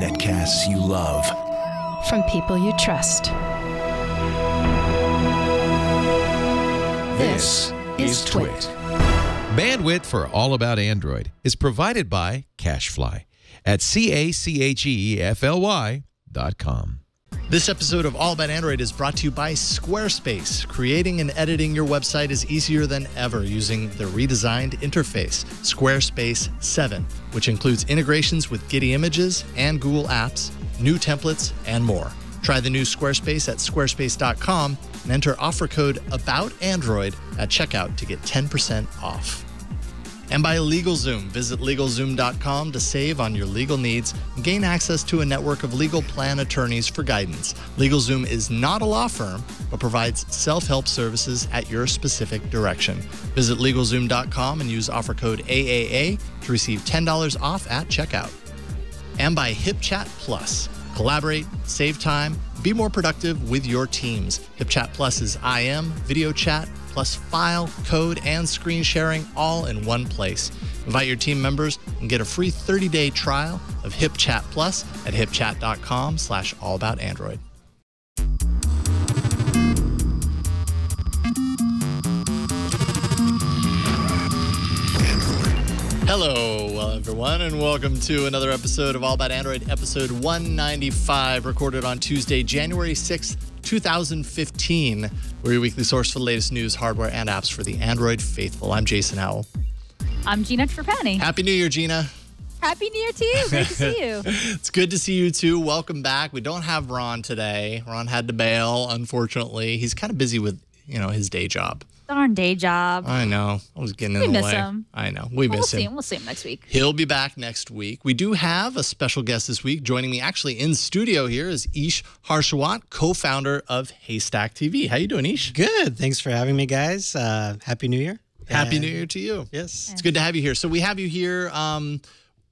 Netcasts you love. From people you trust. This is Twit. Bandwidth for All About Android is provided by CacheFly at CacheFly.com. This episode of All About Android is brought to you by Squarespace. Creating and editing your website is easier than ever using the redesigned interface, Squarespace 7, which includes integrations with Getty Images and Google Apps, new templates, and more. Try the new Squarespace at squarespace.com and enter offer code ABOUTAndroid at checkout to get 10% off. And by LegalZoom. Visit LegalZoom.com to save on your legal needs and gain access to a network of legal plan attorneys for guidance. LegalZoom is not a law firm, but provides self-help services at your specific direction. Visit LegalZoom.com and use offer code AAA to receive $10 off at checkout. And by Hipchat Plus. Collaborate, save time, be more productive with your teams. Hipchat Plus is IM, video chat, plus file, code, and screen sharing all in one place. Invite your team members and get a free 30-day trial of Hipchat Plus at hipchat.com/allaboutandroid. Hello, everyone, and welcome to another episode of All About Android, episode 195, recorded on Tuesday, January 6th, 2015. We're your weekly source for the latest news, hardware, and apps for the Android faithful. I'm Jason Howell. I'm Gina Trapani. Happy New Year, Gina. Happy New Year to you. Great to see you. It's good to see you, too. Welcome back. We don't have Ron today. Ron had to bail, unfortunately. He's kind of busy with, his day job. Darn day job. I know. I was getting in the way. We miss him. I know. We miss him. We'll see him next week. He'll be back next week. We do have a special guest this week. Joining me actually in studio here is Harshawat, co-founder of Haystack TV. How you doing, Ish? Good. Thanks for having me, guys. Happy New Year. Happy New Year to you. Yes. It's good to have you here. So we have you here.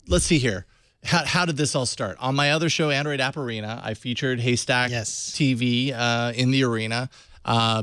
Let's see here. How did this all start? On my other show, Android App Arena, I featured Haystack TV in the arena. I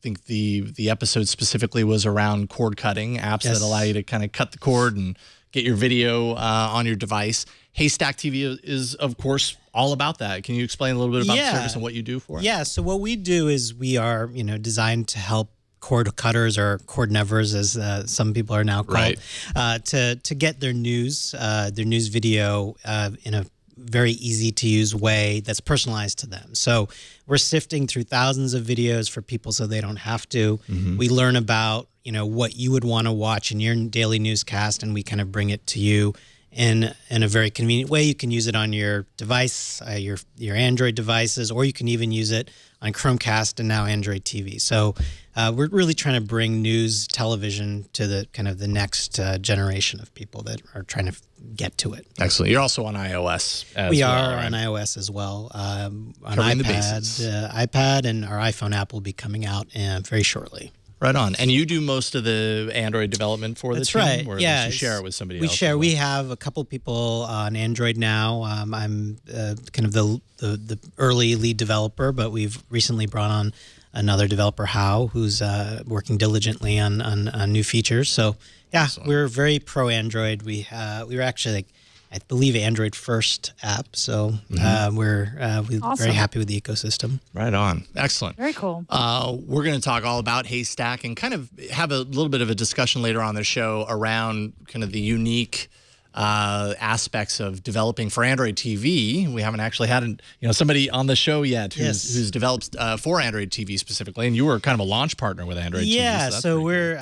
think the episode specifically was around cord cutting, apps that allow you to kind of cut the cord and get your video on your device. Haystack TV is, of course, all about that. Can you explain a little bit about the service and what you do for it? Yeah, so what we do is we are, designed to help cord cutters or cord nevers, as some people are now called, to get their news video in a very easy to use way that's personalized to them. So we're sifting through thousands of videos for people so they don't have to. We learn about, what you would want to watch in your daily newscast, and we kind of bring it to you in a very convenient way. You can use it on your device, your Android devices, or you can even use it on Chromecast and now Android TV. So we're really trying to bring news television to the kind of the next generation of people that are trying to get to it. Excellent. You're also on iOS as well. We are on iOS as well. On iPad, and our iPhone app will be coming out very shortly. Right on. And you do most of the Android development for the team? That's right. Or yeah. You share it with somebody else? We share. We have a couple people on Android now. I'm kind of the early lead developer, but we've recently brought on another developer, Howell, who's working diligently on new features. So, yeah, we're very pro Android. We were actually, I believe, Android first app. So we're very happy with the ecosystem. Right on. Excellent. Very cool. We're going to talk all about Haystack and kind of have a little bit of a discussion later on the show around kind of the unique aspects of developing for Android TV. We haven't actually had somebody on the show yet who's developed for Android TV specifically, and you were kind of a launch partner with Android TV. Yeah, so we're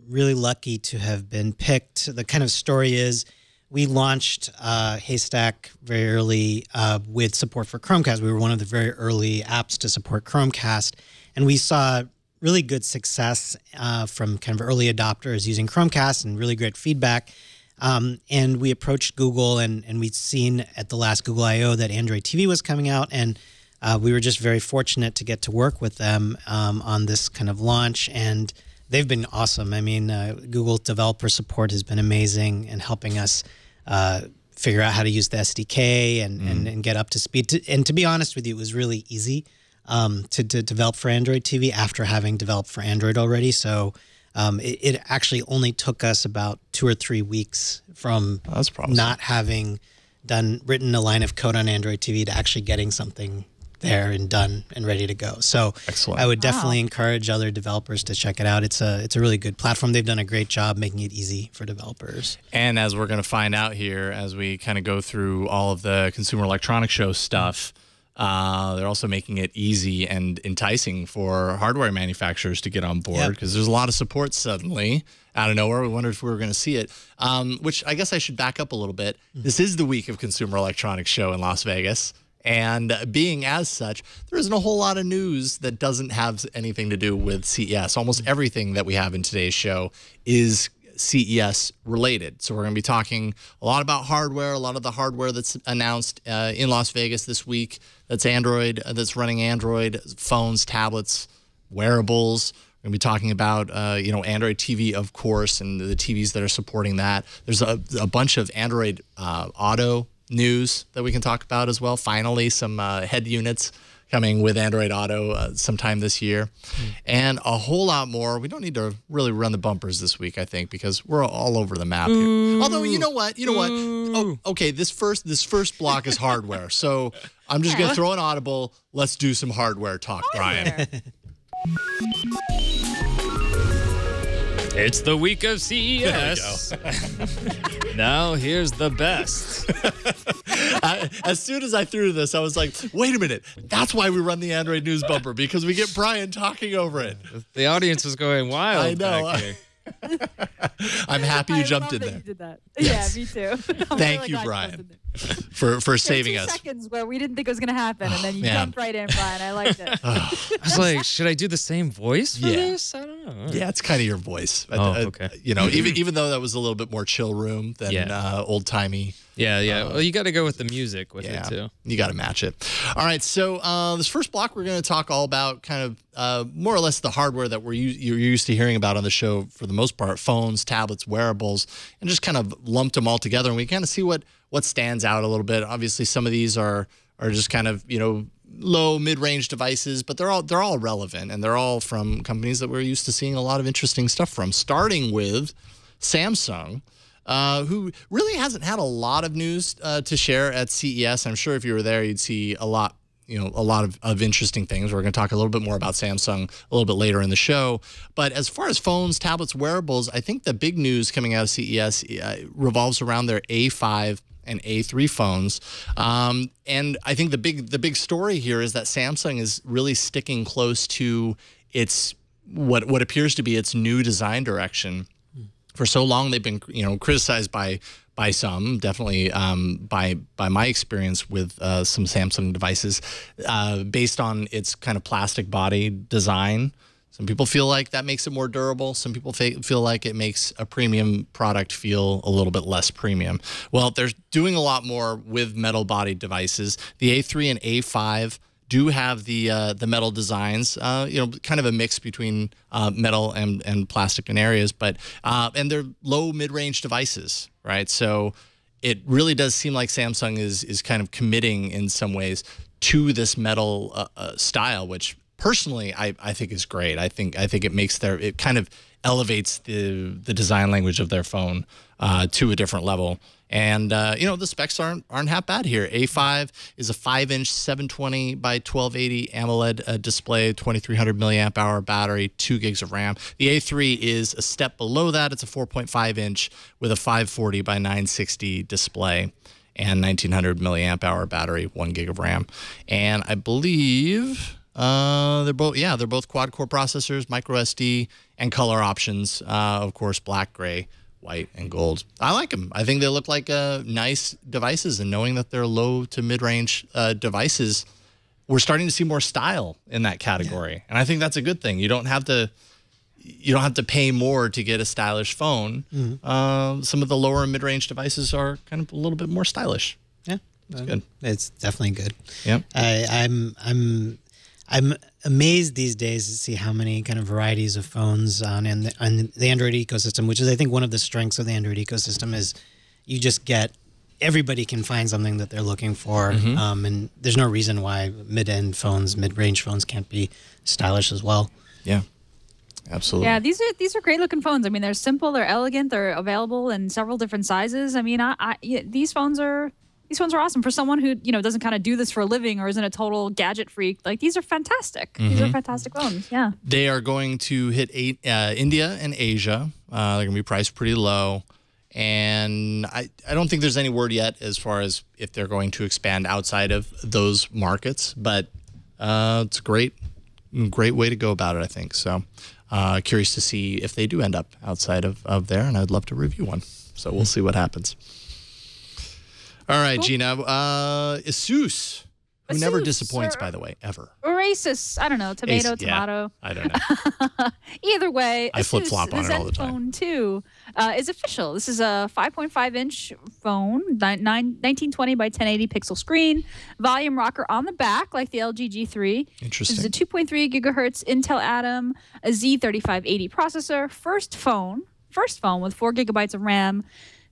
really lucky to have been picked. The kind of story is, we launched Haystack very early with support for Chromecast. We were one of the very early apps to support Chromecast, and we saw really good success from kind of early adopters using Chromecast and really great feedback. And we approached Google, and we'd seen at the last Google I/O that Android TV was coming out, and we were just very fortunate to get to work with them on this kind of launch, and they've been awesome. I mean, Google developer support has been amazing in helping us figure out how to use the SDK and get up to speed. And to be honest with you, it was really easy to develop for Android TV after having developed for Android already. So It actually only took us about 2 or 3 weeks from not having written a line of code on Android TV to actually getting something there and done and ready to go. So excellent. I would definitely encourage other developers to check it out. It's a really good platform. They've done a great job making it easy for developers. And as we're going to find out here, as we kind of go through all of the Consumer Electronics Show stuff, they're also making it easy and enticing for hardware manufacturers to get on board, because there's a lot of support suddenly out of nowhere. We wondered if we were going to see it, which I guess I should back up a little bit. This is the week of Consumer Electronics Show in Las Vegas. And being as such, there isn't a whole lot of news that doesn't have anything to do with CES. Almost everything that we have in today's show is CES related. So we're going to be talking a lot about hardware, a lot of the hardware that's announced in Las Vegas this week. That's Android, that's running Android phones, tablets, wearables. We're going to be talking about, Android TV, of course, and the TVs that are supporting that. There's a bunch of Android Auto news that we can talk about as well. Finally, some head units coming with Android Auto sometime this year, and a whole lot more. We don't need to really run the bumpers this week, I think, because we're all over the map here. Although, you know what? Oh, okay, this first block is hardware, so I'm just going to throw an audible. Let's do some hardware talk, Bryan. It's the week of CES. Now here's the best. As soon as I threw this, I was like, wait a minute. That's why we run the Android news bumper, because we get Bryan talking over it. The audience was going wild. I know. Back here. I'm happy you jumped in there. You did that. Yes. Yeah, me too. Thank you, Bryan, for saving us. 2 seconds where we didn't think it was going to happen, and then you jumped right in, Bryan. I liked it. I was like, should I do the same voice for this? I don't know. Yeah, it's kind of your voice. Okay. Even though that was a little bit more chill room than old timey. Yeah. Well, you got to go with the music with it too. You got to match it. All right. So this first block, we're going to talk all about kind of more or less the hardware that you're used to hearing about on the show for the most part: phones, tablets, wearables, and just kind of lumped them all together. And we kind of see what stands out a little bit. Obviously, some of these are just kind of low mid-range devices, but they're all relevant, and they're all from companies that we're used to seeing a lot of interesting stuff from. Starting with Samsung, who really hasn't had a lot of news to share at CES. I'm sure if you were there, you'd see a lot of interesting things. We're going to talk a little bit more about Samsung a little bit later in the show. But as far as phones, tablets, wearables, I think the big news coming out of CES revolves around their A5 and A3 phones. And I think the big story here is that Samsung is really sticking close to its what appears to be its new design direction. For so long, they've been criticized by some, definitely by my experience with some Samsung devices, based on its kind of plastic body design. Some people feel like that makes it more durable. Some people feel like it makes a premium product feel a little bit less premium. Well, they're doing a lot more with metal body devices. The A3 and A5 do have the metal designs, kind of a mix between metal and plastic in areas, but and they're low mid-range devices, right? So it really does seem like Samsung is kind of committing in some ways to this metal style, which personally I think is great. I think it kind of elevates the design language of their phone to a different level. And the specs aren't half bad here. A5 is a 5-inch 720 by 1280 AMOLED display, 2300 milliamp hour battery, 2 gigs of RAM. The A3 is a step below that. It's a 4.5-inch with a 540 by 960 display and 1900 milliamp hour battery, 1 gig of RAM. And I believe they're both quad-core processors, micro SD, and color options. Of course, black, gray, white, and gold. I like them. I think they look like nice devices, and knowing that they're low to mid-range devices, we're starting to see more style in that category, and I think that's a good thing. You don't have to pay more to get a stylish phone. Some of the lower and mid-range devices are kind of a little bit more stylish. Yeah, it's good. It's definitely good. Yeah, I'm amazed these days to see how many kind of varieties of phones on the Android ecosystem, which is, I think, one of the strengths of the Android ecosystem is you just get, everybody can find something that they're looking for. And there's no reason why mid-range phones can't be stylish as well. Yeah. Absolutely. Yeah, these are great looking phones. I mean, they're simple, they're elegant, they're available in several different sizes. I mean, these phones are awesome for someone who doesn't kind of do this for a living or isn't a total gadget freak. Like, these are fantastic. These are fantastic phones. Yeah. They are going to hit India and Asia. They're going to be priced pretty low. And I don't think there's any word yet as far as if they're going to expand outside of those markets. But it's a great way to go about it, I think. So curious to see if they do end up outside of there. And I'd love to review one. So we'll see what happens. All right, cool. Gina. Asus. Who never disappoints, by the way, ever. Oasis. I don't know. Tomato. Yeah, I don't know. Either way, I flip-flop on it all the time. Zenfone 2 is official. This is a 5.5-inch phone, 1920 by 1080 pixel screen, volume rocker on the back like the LG G3. Interesting. This is a 2.3 gigahertz Intel Atom, a Z3580 processor, first phone with 4 gigabytes of RAM,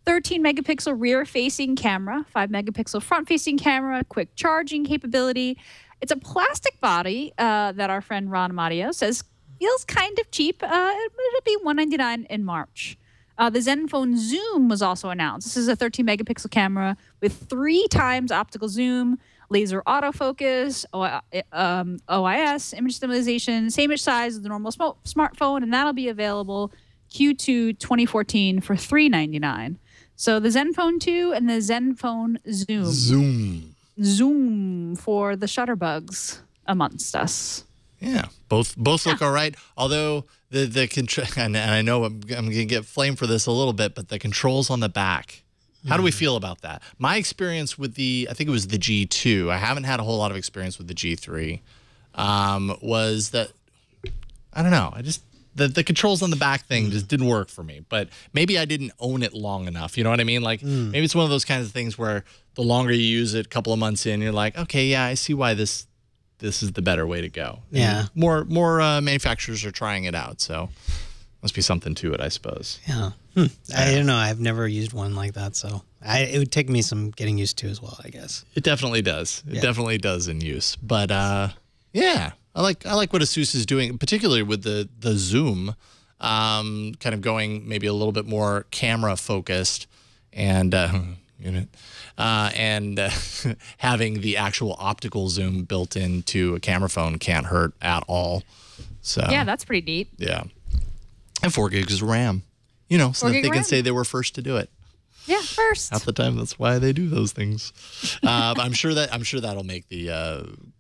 13 megapixel rear-facing camera, 5 megapixel front-facing camera, quick charging capability. It's a plastic body that our friend Ron Amadio says feels kind of cheap. It'll be $199 in March. The Zenfone Zoom was also announced. This is a 13 megapixel camera with 3 times optical zoom, laser autofocus, OIS, image stabilization, same size as the normal smartphone, and that'll be available Q2 2014 for $399. So the Zenfone 2 and the Zenfone Zoom. Zoom for the shutterbugs amongst us. Yeah, both look all right. Although the control, and I know I'm going to get flamed for this a little bit, but the controls on the back. How do we feel about that? My experience with I think it was the G2. I haven't had a whole lot of experience with the G3. Was that I don't know. The controls on the back thing just didn't work for me, but maybe I didn't own it long enough. You know what I mean? Like maybe it's one of those kinds of things where the longer you use it, a couple of months in, you're like, okay, yeah, I see why this is the better way to go. Yeah. And more manufacturers are trying it out, so must be something to it, I suppose. Yeah. I don't know. I've never used one like that, so it would take me some getting used to as well, I guess. It definitely does. It definitely does in use, but yeah. I like what Asus is doing, particularly with the Zoom, kind of going maybe a little bit more camera focused, and having the actual optical zoom built into a camera phone can't hurt at all. So yeah, that's pretty neat. Yeah, and 4 gigs of RAM, so that they can say they were first to do it. Yeah, first. Half the time, that's why they do those things. I'm sure that'll make the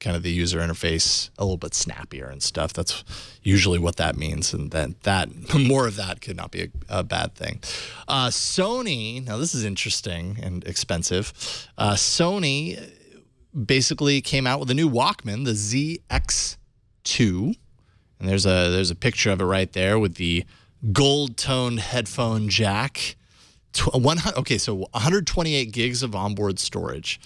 kind of the user interface a little bit snappier and stuff. That's usually what that means, and then that more of that could not be a bad thing. Sony. Now this is interesting and expensive. Sony basically came out with a new Walkman, the ZX2, and there's a picture of it right there with the gold-toned headphone jack. Okay, so 128 gigs of onboard storage,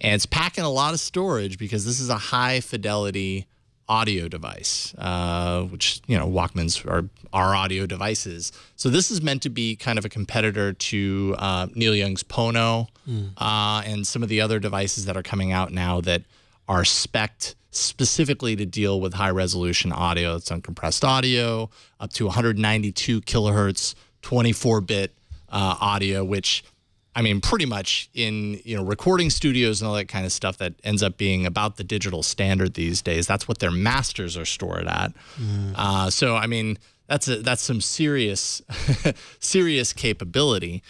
and it's packing a lot of storage because this is a high-fidelity audio device, which Walkmans are audio devices. So this is meant to be kind of a competitor to Neil Young's Pono and some of the other devices that are coming out now that are spec'd specifically to deal with high-resolution audio. It's uncompressed audio, up to 192 kilohertz, 24-bit. Audio, which, I mean, pretty much in recording studios and all that kind of stuff, that ends up being about the digital standard these days. That's what their masters are stored at. So I mean, that's some serious serious capability.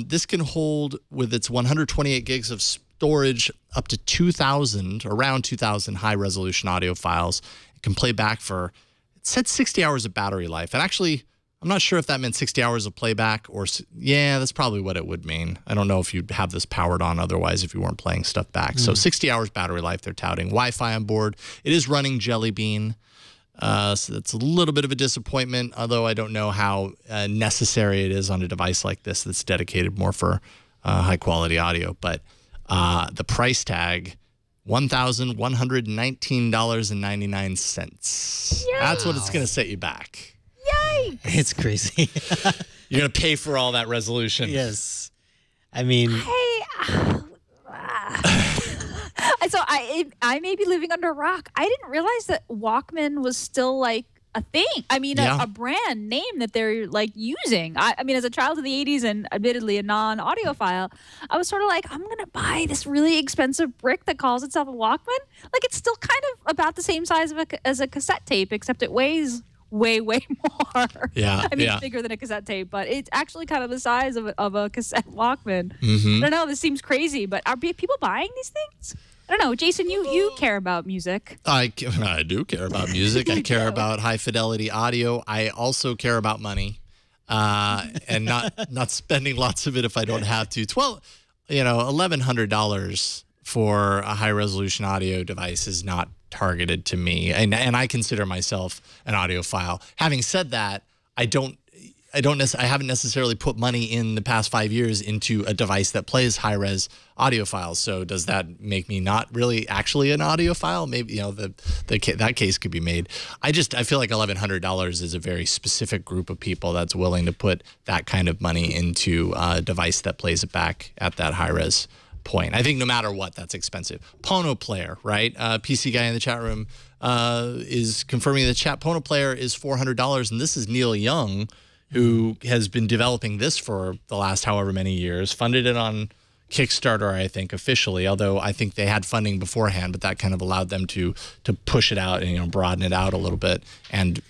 This can hold, with its 128 gigs of storage, up to around 2,000 high resolution audio files. It can play back for, it said 60 hours of battery life, and actually, I'm not sure if that meant 60 hours of playback or, yeah, that's probably what it would mean. I don't know if you'd have this powered on otherwise if you weren't playing stuff back. So 60 hours battery life, they're touting. Wi-Fi on board. It is running Jelly Bean. So that's a little bit of a disappointment, although I don't know how necessary it is on a device like this that's dedicated more for high-quality audio. But the price tag, $1,119.99. That's what it's going to set you back. Yikes! It's crazy. You're going to pay for all that resolution. Yes. I mean... So I may be living under a rock. I didn't realize that Walkman was still like a thing. I mean, a brand name that they're like using. I mean, as a child of the 80s and admittedly a non-audiophile, I was sort of like, I'm going to buy this really expensive brick that calls itself a Walkman. Like, it's still kind of about the same size as a cassette tape, except it weighs way more. Yeah, I mean, it's bigger than a cassette tape, but it's actually kind of the size of a cassette Walkman. I don't know. This seems crazy, but are people buying these things? I don't know. Jason, you care about music. I do care about music. I care about high fidelity audio. I also care about money, and not spending lots of it if I don't have to. $1,100 for a high resolution audio device is not targeted to me, and I consider myself an audiophile. Having said that, I haven't necessarily put money in the past 5 years into a device that plays high-res audio files. So does that make me not really actually an audiophile? Maybe that case could be made. I feel like $1,100 is a very specific group of people that's willing to put that kind of money into a device that plays it back at that high-res point. I think no matter what, that's expensive. Pono Player, right? PC guy in the chat room is confirming the chat. Pono Player is $400, and this is Neil Young, who has been developing this for the last however many years, funded it on Kickstarter, I think, officially, although I think they had funding beforehand, but that kind of allowed them to push it out and broaden it out a little bit and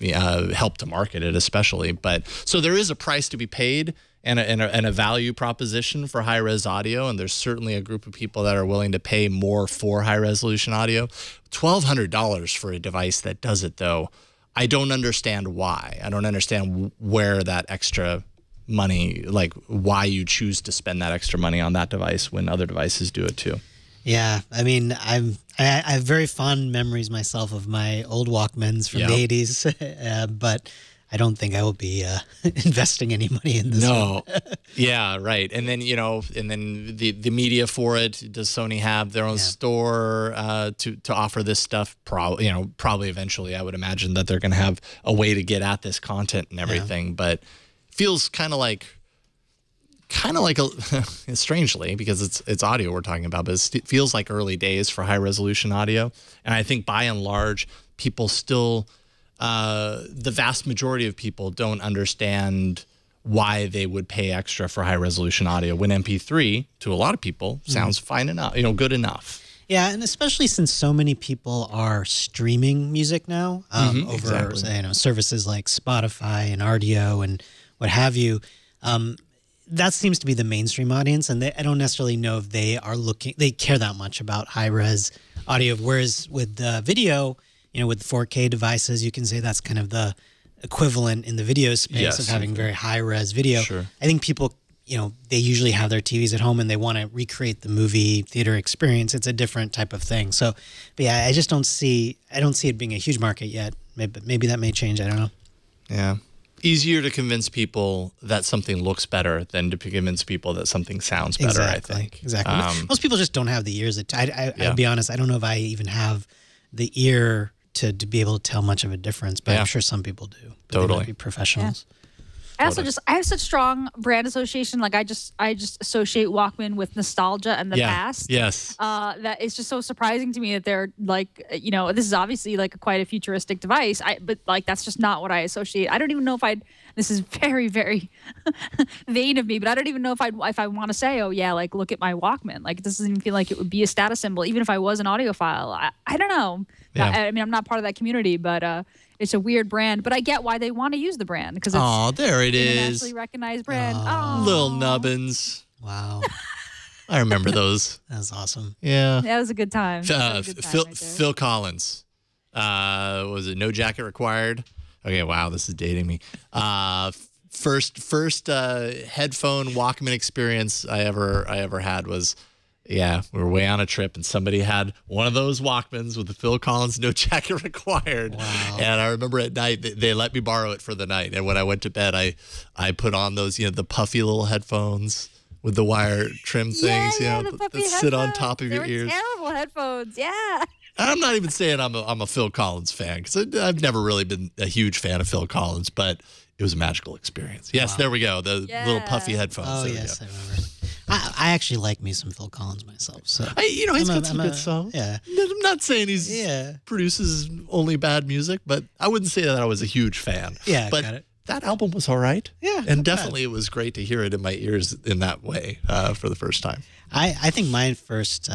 help to market it especially. But so there is a price to be paid and a value proposition for high-res audio, and there's certainly a group of people that are willing to pay more for high-resolution audio. $1,200 for a device that does it, though, I don't understand why. I don't understand where that extra money, like why you choose to spend that extra money on that device when other devices do it too. Yeah, I mean, I have very fond memories myself of my old Walkmans from the 80s, but I don't think I will be investing any money in this. No. Yeah, right. And then, the media for it, does Sony have their own store to offer this stuff? Probably eventually I would imagine that they're going to have a way to get at this content and everything, but feels kind of like strangely, because it's audio we're talking about, but it feels like early days for high resolution audio. And I think by and large, people still, the vast majority of people don't understand why they would pay extra for high resolution audio when MP3 to a lot of people sounds fine enough, good enough. Yeah, and especially since so many people are streaming music now over services like Spotify and RDO and what have you. That seems to be the mainstream audience, and I don't necessarily know if they care that much about high res audio. Whereas with video, with 4K devices, you can say that's kind of the equivalent in the video space of having very high res video. Sure. I think people, they usually have their TVs at home and they want to recreate the movie theater experience. It's a different type of thing. So, but yeah, I don't see it being a huge market yet. Maybe that may change. I don't know. Yeah. Easier to convince people that something looks better than to convince people that something sounds better, I think. Exactly. Most people just don't have the ears. I'll be honest, I don't know if I even have the ear to be able to tell much of a difference, but I'm sure some people do. But totally. They might be professionals. Yeah. I have such strong brand association. Like I just associate Walkman with nostalgia and the past. Yes. That it's just so surprising to me that they're like, this is obviously like quite a futuristic device. But like that's just not what I associate. I don't even know if this is very, very vain of me, but I don't even know if I want to say, oh yeah, like look at my Walkman. Like it doesn't even feel like it would be a status symbol, even if I was an audiophile. I don't know. Yeah. I mean, I'm not part of that community, but it's a weird brand. But I get why they want to use the brand because it's there it is, internationally recognized brand. Little nubbins. Wow. I remember those. That was awesome. Yeah. That was a good time. Phil Collins. Was it No Jacket Required? Okay, wow, this is dating me. First headphone Walkman experience I ever had was, we were way on a trip and somebody had one of those Walkmans with the Phil Collins No Jacket Required. Wow. And I remember at night they let me borrow it for the night. And when I went to bed, I put on those, the puffy little headphones with the wire trim things, that sit on top of your ears. Terrible headphones, yeah. I'm not even saying I'm a Phil Collins fan because I've never really been a huge fan of Phil Collins, but it was a magical experience. Yes, There we go. The little puffy headphones. Oh, yes, I remember. I I actually like me some Phil Collins myself. So he's got some good songs. Yeah. I'm not saying he's produces only bad music, but I wouldn't say that I was a huge fan. Yeah, but got it. that album was all right. Yeah, and definitely it was great to hear it in my ears in that way for the first time. I think my first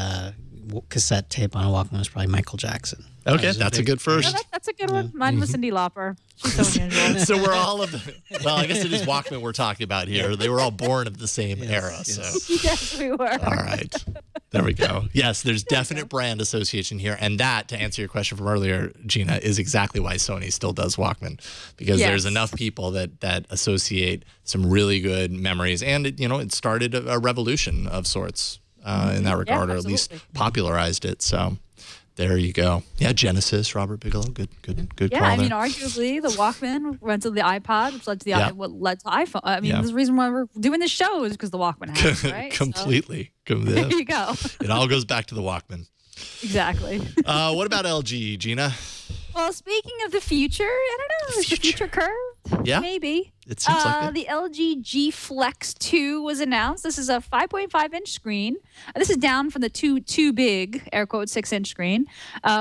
cassette tape on a Walkman was probably Michael Jackson. Okay, that's a good first. Yeah, that's a good one. Mine was Cyndi Lauper. She's so unusual. So we're all of the, well, I guess it is Walkman we're talking about here. They were all born of the same era. Yes. So Yes, we were. all right, there we go. Yes, there's definite brand association here, and that, to answer your question from earlier, Gina, is exactly why Sony still does Walkman, because there's enough people that associate some really good memories, and it started a revolution of sorts in that regard, or at least popularized it. So. There you go. Yeah, Genesis, Robert Bigelow, good Yeah, call I mean, there. arguably, the Walkman went to the iPod, which led to the what led to iPhone. I mean, the reason why we're doing this show is because the Walkman happened, right? Completely. There you go. It all goes back to the Walkman. Exactly. What about LG, Gina? Well, speaking of the future, I don't know. Is the future curved? Yeah. Maybe. It seems like it. The LG G Flex 2 was announced. This is a 5.5-inch screen. This is down from the too big, air quote, 6-inch screen,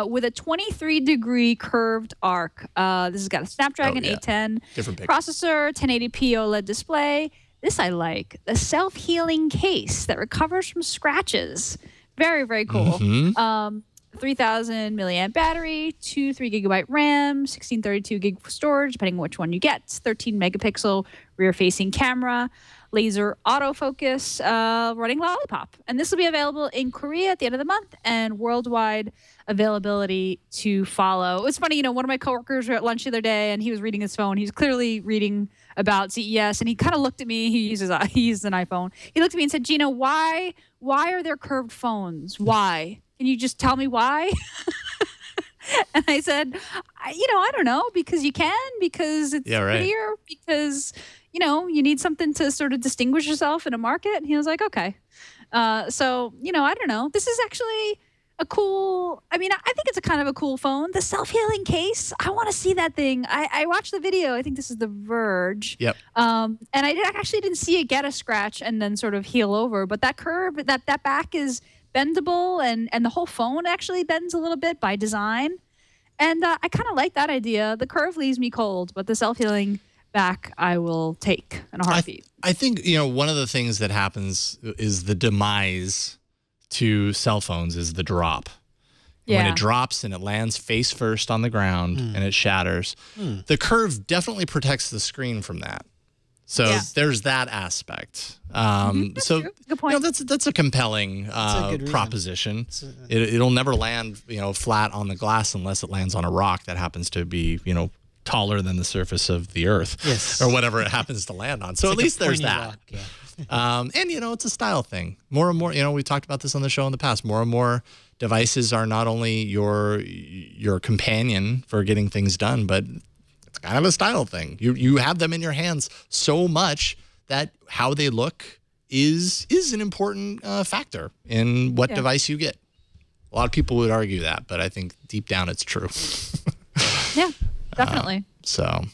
with a 23-degree curved arc. This has got a Snapdragon 810 processor, 1080p OLED display. This I like. The self-healing case that recovers from scratches. Very, very cool. 3,000 milliamp battery, 3GB RAM, 1632 gig storage, depending on which one you get, 13 megapixel rear-facing camera, laser autofocus, running Lollipop. And this will be available in Korea at the end of the month and worldwide availability to follow. It's funny, one of my coworkers were at lunch the other day and he was reading his phone. He was clearly reading about CES and he kind of looked at me. He uses an iPhone. He looked at me and said, Gina, why are there curved phones? Why? Can you just tell me why? And I said, I don't know, because you can, because it's prettier, because, you need something to sort of distinguish yourself in a market. And he was like, okay. So, I don't know. This is actually a cool, I think it's a kind of a cool phone. The self-healing case, I want to see that thing. I watched the video. I think this is The Verge. Yep. And I actually didn't see it get a scratch and then sort of heal over. But that curve, that back is bendable, and the whole phone actually bends a little bit by design. And I kind of like that idea. The curve leaves me cold, but the self-healing back I will take in a heartbeat. I think, one of the things that happens is the demise to cell phones is the drop. When it drops and it lands face first on the ground and it shatters, the curve definitely protects the screen from that. So there's that aspect. So true. Good point. That's a compelling proposition. It'll never land flat on the glass unless it lands on a rock that happens to be taller than the surface of the earth, or whatever it happens to land on. So at least there's that. Rock, yeah. And it's a style thing. More and more, we've talked about this on the show in the past. More and more devices are not only your companion for getting things done, but it's kind of a style thing. You have them in your hands so much that how they look is an important factor in what device you get. A lot of people would argue that, but I think deep down it's true. Yeah, definitely. So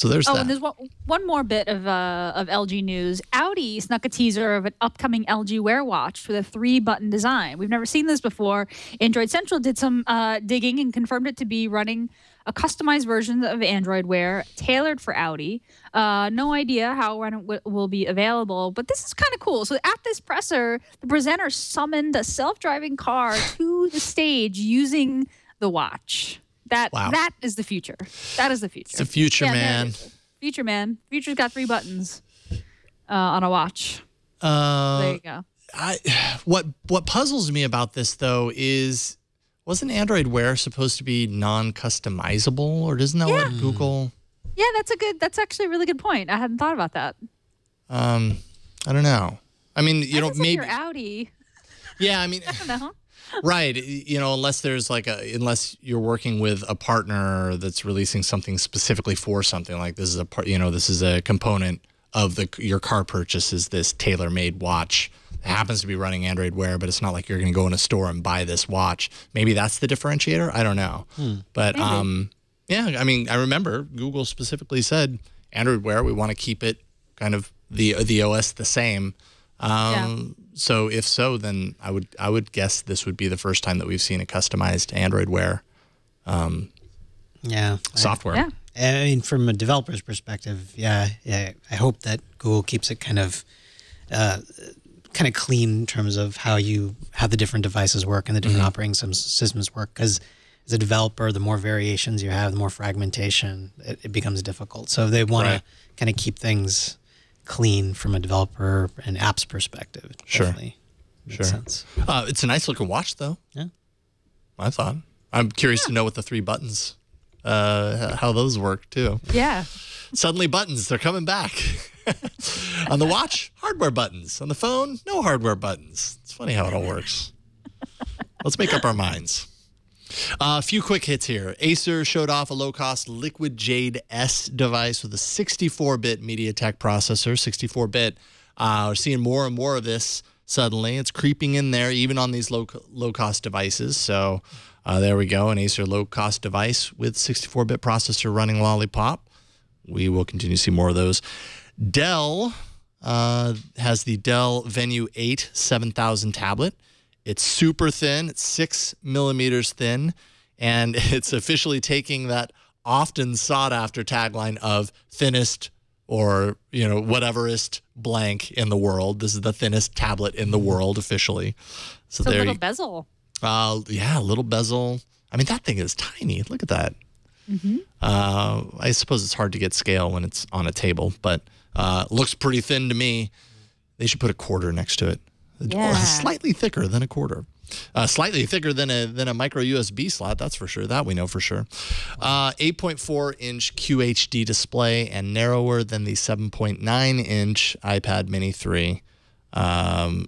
there's that. And there's one more bit of LG news. Audi snuck a teaser of an upcoming LG Wear watch with a 3-button design. We've never seen this before. Android Central did some digging and confirmed it to be running a customized version of Android Wear tailored for Audi. No idea how when it will be available, but this is kind of cool. So at this presser, the presenter summoned a self-driving car to the stage using the watch. That is the future. That is the future. It's the future, man. Future, man. Future's got 3 buttons on a watch. There you go. What puzzles me about this, though, is wasn't Android Wear supposed to be non-customizable, or isn't that what Google? Yeah, that's actually a really good point. I hadn't thought about that. I don't know. I mean, maybe you're Audi. Yeah, I mean, I don't know. Right. Unless there's unless you're working with a partner that's releasing something specifically for something, like this is a part, this is a component of your car purchase, is this tailor-made watch. It happens to be running Android Wear, but it's not like you're going to go in a store and buy this watch. Maybe that's the differentiator. I don't know. But yeah, I mean, I remember Google specifically said Android Wear, we want to keep it kind of the OS the same. So if so, then I would guess this would be the first time that we've seen a customized Android Wear software. Yeah. I mean, from a developer's perspective, I hope that Google keeps it kind of clean in terms of how the different devices work and the different operating systems work. Because as a developer, the more variations you have, the more fragmentation, it becomes difficult. So they want to kind of keep things clean from a developer and apps perspective. Definitely makes sense. It's a nice looking watch, though. Yeah, I thought. I'm curious to know what the 3 buttons, how those work too. Yeah. Suddenly buttons, they're coming back. On the watch, hardware buttons. On the phone, no hardware buttons. It's funny how it all works. Let's make up our minds. A few quick hits here. Acer showed off a low-cost Liquid Jade S device with a 64-bit MediaTek processor. 64-bit. We're seeing more and more of this suddenly. It's creeping in there, even on these low-cost devices. So there we go, an Acer low-cost device with 64-bit processor running Lollipop. We will continue to see more of those. Dell has the Dell Venue 8 7000 tablet. It's super thin. It's 6 millimeters thin. And it's officially taking that often sought-after tagline of thinnest or, whateverest blank in the world. This is the thinnest tablet in the world officially. So It's a there little bezel. Yeah, a little bezel. I mean, that thing is tiny. Look at that. I suppose it's hard to get scale when it's on a table, but looks pretty thin to me. They should put a quarter next to it. Yeah. Slightly thicker than a quarter. Slightly thicker than a micro USB slot, that's for sure. That we know for sure. 8.4-inch QHD display and narrower than the 7.9-inch iPad Mini 3. But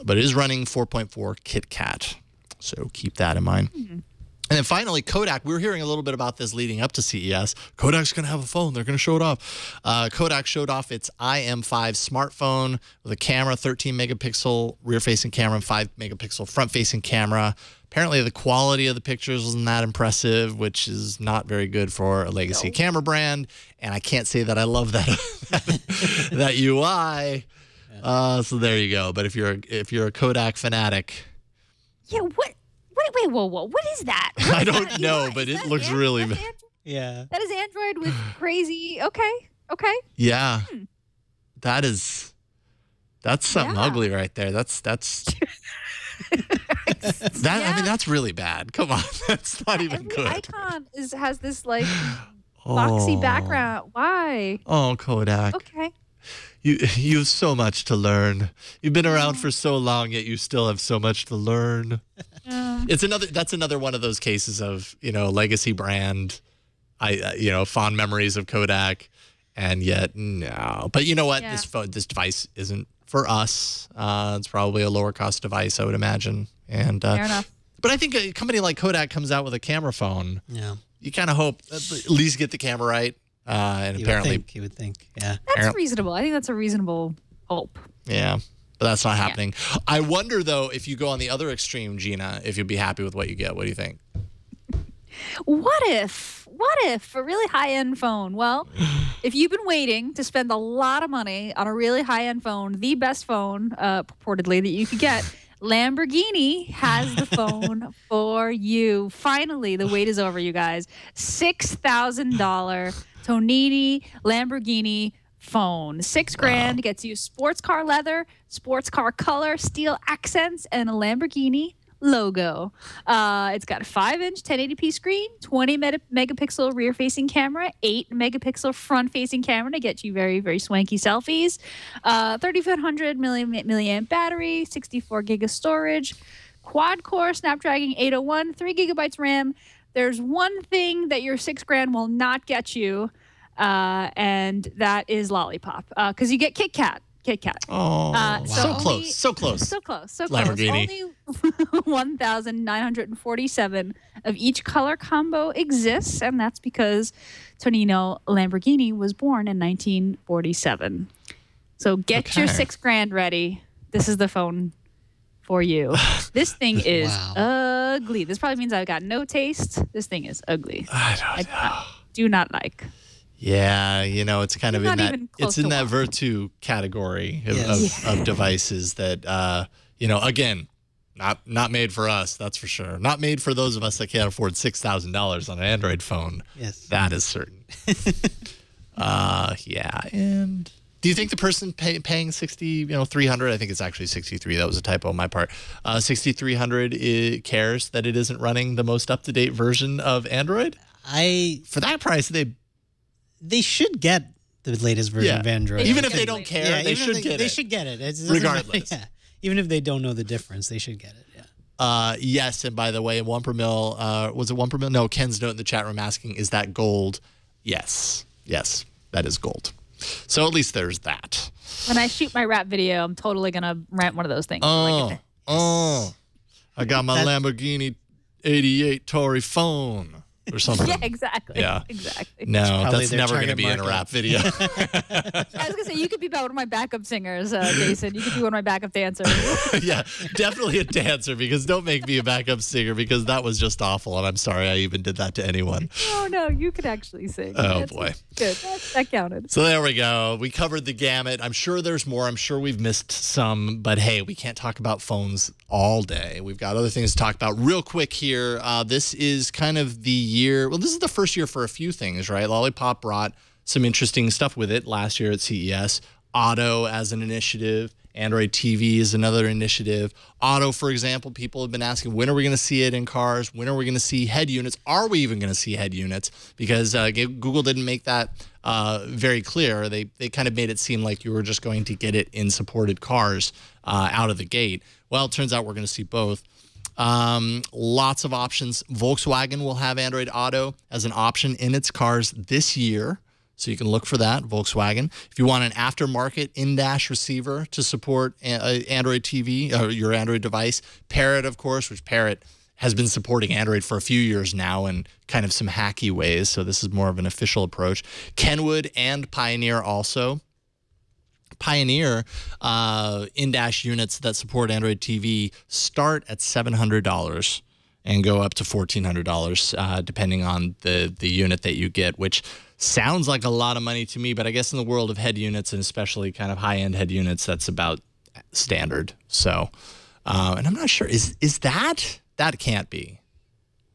it is running 4.4 KitKat. So keep that in mind. And then finally, Kodak. We were hearing a little bit about this leading up to CES. Kodak's going to have a phone. They're going to show it off. Kodak showed off its IM5 smartphone with a camera, 13-megapixel rear-facing camera, and 5-megapixel front-facing camera. Apparently, the quality of the pictures wasn't that impressive, which is not very good for a legacy camera brand. And I can't say that I love that UI. So there you go. But if you're a Kodak fanatic, Wait, whoa. What is that? I don't know, but it looks really bad. yeah. That is Android with crazy. Okay. Yeah. That's something ugly right there. That's that. Yeah. I mean, that's really bad. Come on, that's not even Every good. icon has this like boxy background. Why? Oh, Kodak. Okay. You have so much to learn. You've been around for so long, yet you still have so much to learn. That's another one of those cases of, legacy brand, fond memories of Kodak, and yet no. But you know what? Yeah. This device isn't for us. It's probably a lower cost device, I would imagine. And Fair enough. But I think a company like Kodak comes out with a camera phone. Yeah. You kind of hope at least get the camera right. And apparently, you would think, yeah. That's reasonable. I think that's a reasonable hope. yeah, but that's not happening. I wonder though if you go on the other extreme, Gina, if you'd be happy with what you get. What do you think? What if a really high-end phone? Well, if you've been waiting to spend a lot of money on a really high-end phone, the best phone purportedly that you could get, Lamborghini has the phone for you. Finally, the wait is over, you guys. $6,000 Tonini Lamborghini phone. $6,000 gets you sports car leather, sports car color, steel accents, and a Lamborghini logo. It's got a 5-inch 1080p screen, 20 megapixel rear-facing camera, 8-megapixel front-facing camera to get you very, very swanky selfies, 3,500 milliamp battery, 64 gig of storage, quad-core Snapdragon 801, 3 gigabytes RAM. There's one thing that your $6,000 will not get you, and that is Lollipop, because you get KitKat. Oh, so close. Lamborghini. Only 1,947 of each color combo exists, and that's because Tonino Lamborghini was born in 1947. So get your $6,000 ready. This is the phone for you. This thing is ugly. This probably means I've got no taste. This thing is ugly. I don't know. Do not like. Yeah, you know, it's kind of in Not that even close it's in to that one. Virtu category Yes. of devices that you know, again, not made for us, that's for sure. Not made for those of us that can't afford $6,000 on an Android phone. Yes. That is certain. Yeah, and do you think the person paying $6,300? I think it's actually 63. That was a typo on my part. $6,300 cares that it isn't running the most up-to-date version of Android. For that price, They should get the latest version of Android. Even if they don't care, they should get it. They should get it. Regardless. Yeah. Even if they don't know the difference, they should get it. Yeah. Yes, and by the way, 1 per mil, was it 1 per mil? No, Ken's note in the chat room asking, is that gold? Yes, that is gold. So at least there's that. When I shoot my rap video, I'm totally going to rent one of those things. I got my Lamborghini 88 Tory phone. Or something. Yeah, exactly. Yeah. Exactly. No, probably that's their never going to target be in a market. rap video. I was going to say, you could be one of my backup singers, Jason. You could be one of my backup dancers. Yeah, definitely a dancer, because don't make me a backup singer, because that was just awful, and I'm sorry I even did that to anyone. Oh, no, you could actually sing. Oh, boy. Good. That counted. So there we go. We covered the gamut. I'm sure there's more. I'm sure we've missed some, but hey, we can't talk about phones all day. We've got other things to talk about. Real quick here, this is kind of the year. Well, this is the first year for a few things, right? Lollipop brought some interesting stuff with it last year at CES. Auto as an initiative. Android TV is another initiative. Auto, for example, people have been asking, when are we going to see it in cars? When are we going to see head units? Are we even going to see head units? Because Google didn't make that very clear. They kind of made it seem like you were just going to get it in supported cars out of the gate. Well, it turns out we're going to see both. Lots of options. Volkswagen will have Android Auto as an option in its cars this year. So you can look for that, Volkswagen. If you want an aftermarket in-dash receiver to support Android TV or your Android device, Parrot, of course, which Parrot has been supporting Android for a few years now in kind of some hacky ways. So this is more of an official approach. Kenwood and Pioneer also. Pioneer in-dash units that support Android TV start at $700 and go up to $1,400 depending on the unit that you get, which sounds like a lot of money to me, but I guess in the world of head units and especially kind of high-end head units, that's about standard. So, and I'm not sure, is that can't be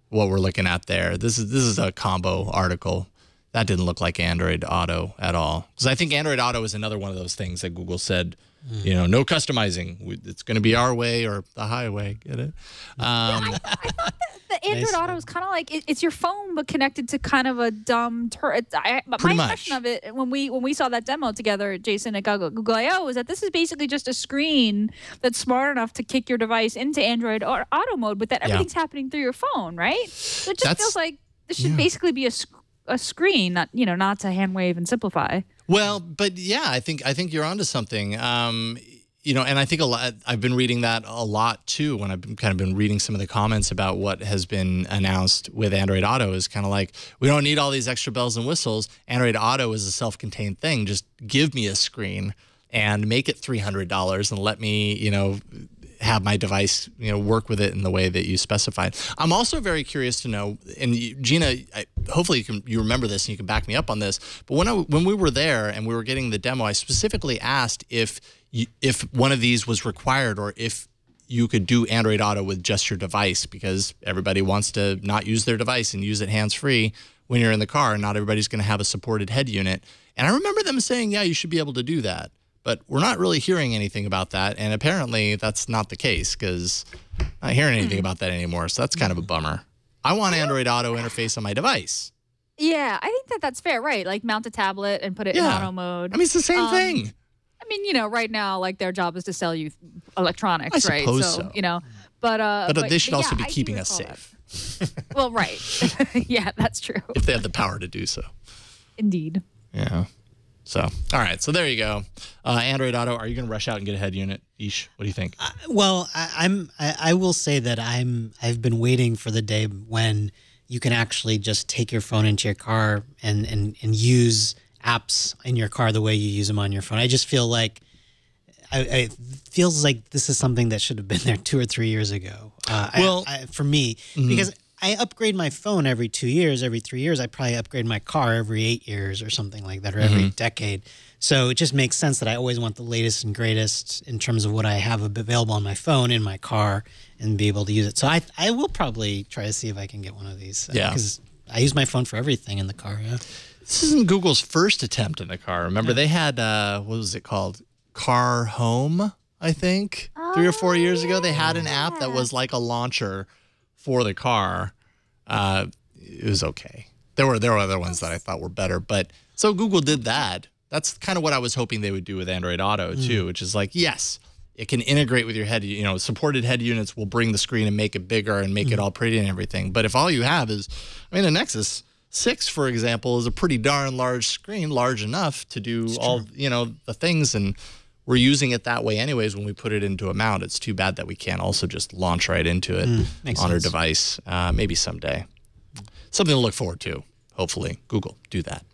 what we're looking at there. This is a combo article. That didn't look like Android Auto at all. Because I think Android Auto is another one of those things that Google said, you know, no customizing. It's going to be our way or the highway. Get it? I thought that the Android Auto is kind of like it's your phone, but connected to kind of a dumb. But my impression of it when we saw that demo together, Jason at Google I/O, was that this is basically just a screen that's smart enough to kick your device into Android Auto mode, but that everything's happening through your phone, right? So it just feels like this should basically be a screen, not to hand wave and simplify. Well, but yeah, I think you're onto something. You know, and I think I've been reading that a lot too when I've been reading some of the comments about what has been announced with Android Auto is kind of like, we don't need all these extra bells and whistles. Android Auto is a self-contained thing. Just give me a screen and make it $300 and let me, you know, have my device, you know, work with it in the way that you specified. I'm also very curious to know, and Gina, hopefully you remember this and you can back me up on this, but when we were there and we were getting the demo, I specifically asked if one of these was required or if you could do Android Auto with just your device, because everybody wants to not use their device and use it hands-free when you're in the car, and not everybody's going to have a supported head unit. And I remember them saying, yeah, you should be able to do that. But we're not really hearing anything about that, and apparently that's not the case because I'm not hearing anything about that anymore, so that's kind of a bummer. I want Android Auto interface on my device. Yeah, I think that's fair, right? Like mount a tablet and put it in auto mode. I mean, it's the same thing. I mean, you know, right now, like their job is to sell you electronics, I right? suppose so. You know, but they should also be I do keeping us recall safe. that. Well, right. Yeah, that's true. If they have the power to do so. Indeed. Yeah. So, all right. So there you go. Android Auto. Are you going to rush out and get a head unit? Ish. What do you think? Well, I will say that I've been waiting for the day when you can actually just take your phone into your car and use apps in your car the way you use them on your phone. I just feel like it feels like this is something that should have been there 2 or 3 years ago. For me, because I upgrade my phone every 2 years, every 3 years. I probably upgrade my car every 8 years or something like that, or every decade. So it just makes sense that I always want the latest and greatest in terms of what I have available on my phone, in my car, and be able to use it. So I will probably try to see if I can get one of these. Because I use my phone for everything in the car, This isn't Google's first attempt in the car. Remember, they had, what was it called? Car Home, I think. 3 or 4 years ago, they had an app that was like a launcher for the car. It was okay. There were other ones that I thought were better, but so Google did that. That's kind of what I was hoping they would do with Android Auto too, which is like, yes, it can integrate with your head. You know, supported head units will bring the screen and make it bigger and make it all pretty and everything. But if all you have is, I mean, a Nexus 6, for example, is a pretty darn large screen, large enough to do all, you know, the things, and we're using it that way anyways when we put it into a mount. It's too bad that we can't also just launch right into it on our device. Maybe someday. Something to look forward to. Hopefully, Google, do that.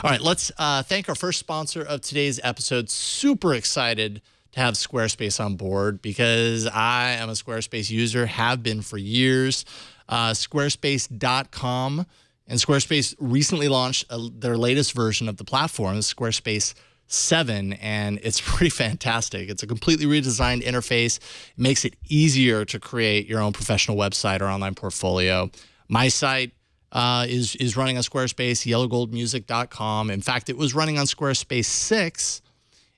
All right, let's thank our first sponsor of today's episode. Super excited to have Squarespace on board because I am a Squarespace user, have been for years. Squarespace.com. And Squarespace recently launched their latest version of the platform, Squarespace 7, and it's pretty fantastic. It's a completely redesigned interface. It makes it easier to create your own professional website or online portfolio. My site is running on Squarespace, yellowgoldmusic.com. In fact, it was running on Squarespace 6,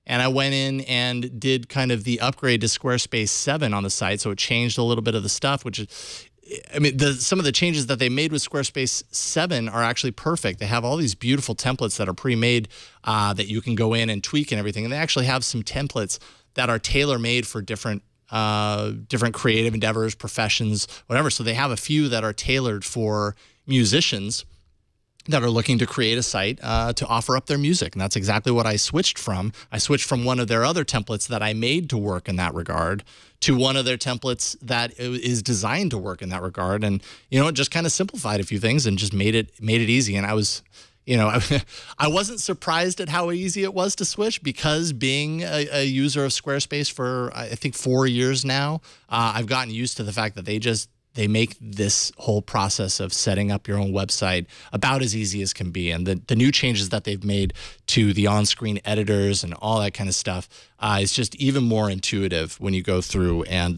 and I went in and did kind of the upgrade to Squarespace 7 on the site, so it changed a little bit of the stuff, which is, I mean, some of the changes that they made with Squarespace 7 are actually perfect. They have all these beautiful templates that are pre-made that you can go in and tweak and everything, and they actually have some templates that are tailor-made for different creative endeavors, professions, whatever. So they have a few that are tailored for musicians that are looking to create a site to offer up their music. And that's exactly what I switched from. I switched from one of their other templates that I made to work in that regard to one of their templates that is designed to work in that regard. And, you know, it just kind of simplified a few things and just made it easy. And I was, you know, I wasn't surprised at how easy it was to switch because being a user of Squarespace for, I think, 4 years now, I've gotten used to the fact that they make this whole process of setting up your own website about as easy as can be. And the new changes that they've made to the on-screen editors and all that kind of stuff is just even more intuitive when you go through and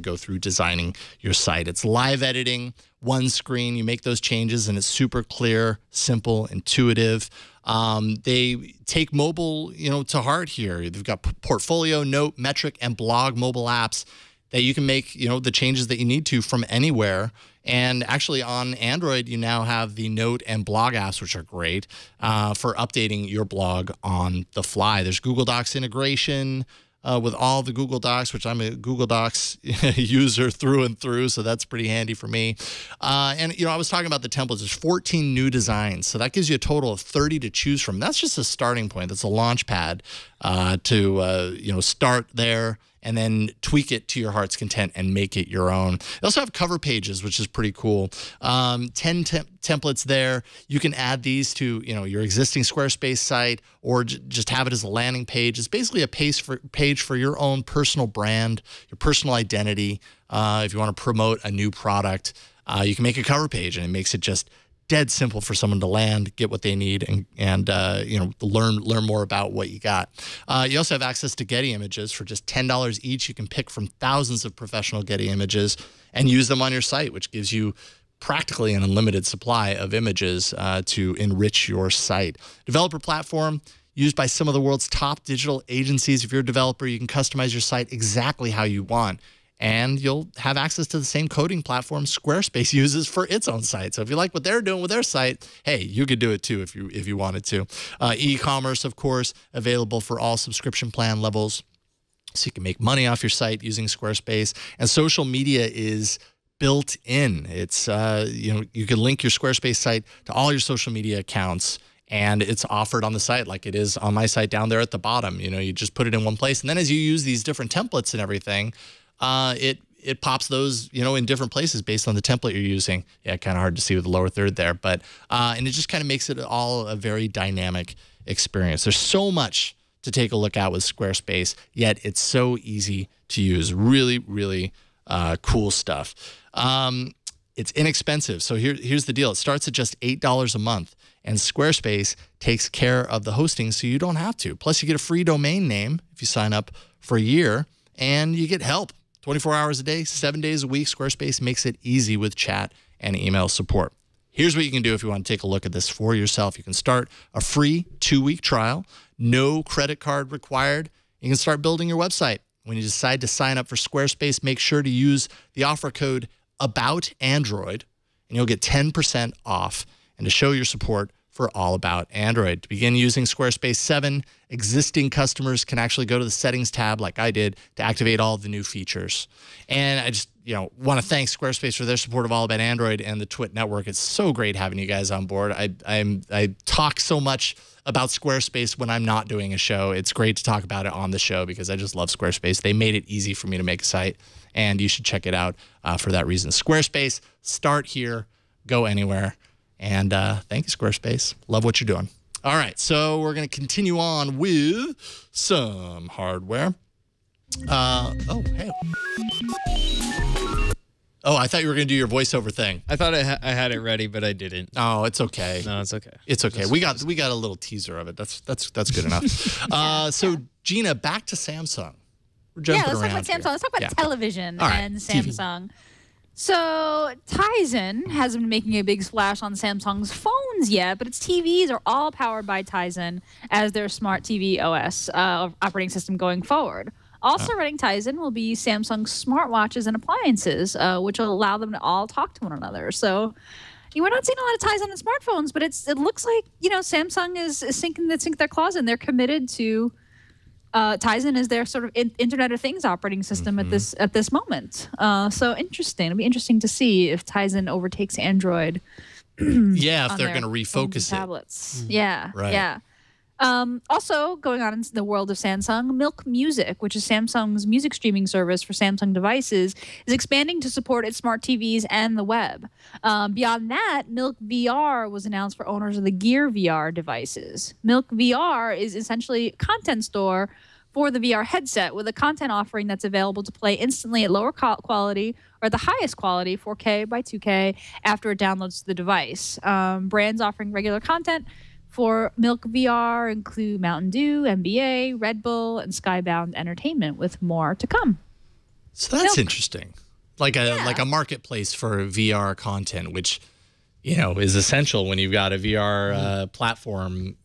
go through designing your site. It's live editing, one screen. You make those changes, and it's super clear, simple, intuitive. They take mobile, you know, to heart here. They've got portfolio, note, metric, and blog mobile apps that you can make, you know, the changes that you need to from anywhere. And actually on Android, you now have the Note and blog apps, which are great for updating your blog on the fly. There's Google Docs integration with all the Google Docs, which I'm a Google Docs user through and through, so that's pretty handy for me. And, you know, I was talking about the templates. There's 14 new designs, so that gives you a total of 30 to choose from. That's just a starting point. That's a launch pad to, you know, start there and then tweak it to your heart's content and make it your own. They also have cover pages, which is pretty cool. 10 templates there. You can add these to, you know, your existing Squarespace site or just have it as a landing page. It's basically a page for your own personal brand, your personal identity. If you want to promote a new product, you can make a cover page, and it makes it just dead simple for someone to land, get what they need, and you know, learn more about what you got. You also have access to Getty images for just $10 each. You can pick from thousands of professional Getty images and use them on your site, which gives you practically an unlimited supply of images to enrich your site. Developer platform used by some of the world's top digital agencies. If you're a developer, you can customize your site exactly how you want. And you'll have access to the same coding platform Squarespace uses for its own site. So if you like what they're doing with their site, hey, you could do it too if you wanted to. E-commerce, of course, available for all subscription plan levels. So you can make money off your site using Squarespace. And social media is built in. It's, you know, you can link your Squarespace site to all your social media accounts, and it's offered on the site like it is on my site down there at the bottom. You know, you just put it in one place. And then as you use these different templates and everything, it pops those, you know, in different places based on the template you're using. Yeah, kind of hard to see with the lower third there, but and it just kind of makes it all a very dynamic experience. There's so much to take a look at with Squarespace, yet it's so easy to use. Really, really cool stuff. it's inexpensive. So here's the deal. It starts at just $8 a month, and Squarespace takes care of the hosting so you don't have to. Plus, you get a free domain name if you sign up for a year, and you get help 24 hours a day, 7 days a week. Squarespace makes it easy with chat and email support. Here's what you can do if you want to take a look at this for yourself. You can start a free 2-week trial, no credit card required. You can start building your website. When you decide to sign up for Squarespace, make sure to use the offer code ABOUTAndroid, and you'll get 10% off. And to show your support for All About Android. To begin using Squarespace 7, existing customers can actually go to the settings tab like I did to activate all of the new features. And I just want to thank Squarespace for their support of All About Android and the Twit network. It's so great having you guys on board. I talk so much about Squarespace when I'm not doing a show. It's great to talk about it on the show because I just love Squarespace. They made it easy for me to make a site, and you should check it out for that reason. Squarespace, start here, go anywhere. And thank you, Squarespace. Love what you're doing. All right, so we're going to continue on with some hardware. Oh, hey. Oh, I thought you were going to do your voiceover thing. I thought I had it ready, but I didn't. Oh, it's okay. No, it's okay. It's okay. We got a little teaser of it. That's good enough. So, Gina, back to Samsung. We're jumping let's talk around about Samsung. here. Let's talk about television and TV. Samsung. So Tizen hasn't been making a big splash on Samsung's phones yet, but its TVs are all powered by Tizen as their smart TV OS operating system going forward. Also running Tizen will be Samsung's smartwatches and appliances, which will allow them to all talk to one another. So we're not seeing a lot of Tizen on smartphones, but it looks like Samsung is sinking their claws in. They're committed to Tizen is their sort of Internet of Things operating system at this moment. So interesting. It'll be interesting to see if Tizen overtakes Android. Yeah, if they're going to refocus it. Tablets. Yeah. Right. Yeah. Also going on in the world of Samsung, Milk Music, which is Samsung's music streaming service for Samsung devices, is expanding to support its smart TVs and the web. Beyond that, Milk VR was announced for owners of the Gear VR devices. Milk VR is essentially a content store for the VR headset with a content offering that's available to play instantly at lower quality or the highest quality, 4K by 2K, after it downloads to the device. Brands offering regular content for Milk VR include Mountain Dew, NBA, Red Bull, and Skybound Entertainment, with more to come. So that's interesting. Like a marketplace for VR content, which is essential when you've got a VR platform.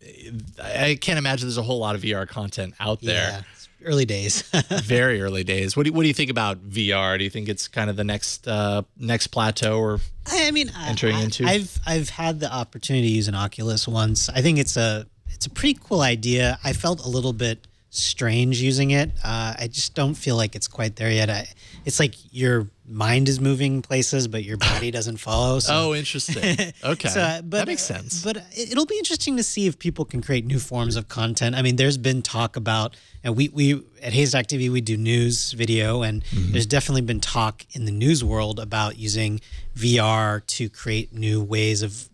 I can't imagine there's a whole lot of VR content out there. Yeah, it's early days. Very early days. What do you think about VR? Do you think it's kind of the next plateau or entering into? I've had the opportunity to use an Oculus once. I think it's a pretty cool idea. I felt a little bit strange using it. I just don't feel like it's quite there yet. It's like your mind is moving places, but your body doesn't follow. So. Oh, interesting. Okay, that makes sense. But it'll be interesting to see if people can create new forms of content. I mean, there's been talk about, and we at Haystack TV, we do news video, and there's definitely been talk in the news world about using VR to create new ways of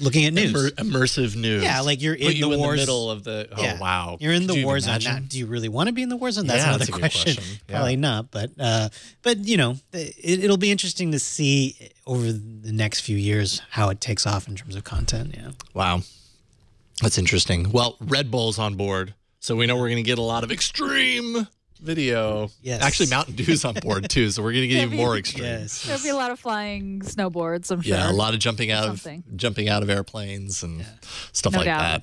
looking at news. Immersive news. Yeah, like you're in the war middle of the. Oh, yeah. Wow. You're in the war zone. Now, do you really want to be in the war zone? That's another question. Probably not. But it'll be interesting to see over the next few years how it takes off in terms of content. Yeah. Wow. That's interesting. Well, Red Bull's on board, so we know we're going to get a lot of extreme video. Yes. Actually, Mountain Dew's on board too, so we're going to get even more extreme. Yes. There'll be a lot of flying snowboards, I'm sure. Yeah, a lot of jumping out of airplanes and stuff like that.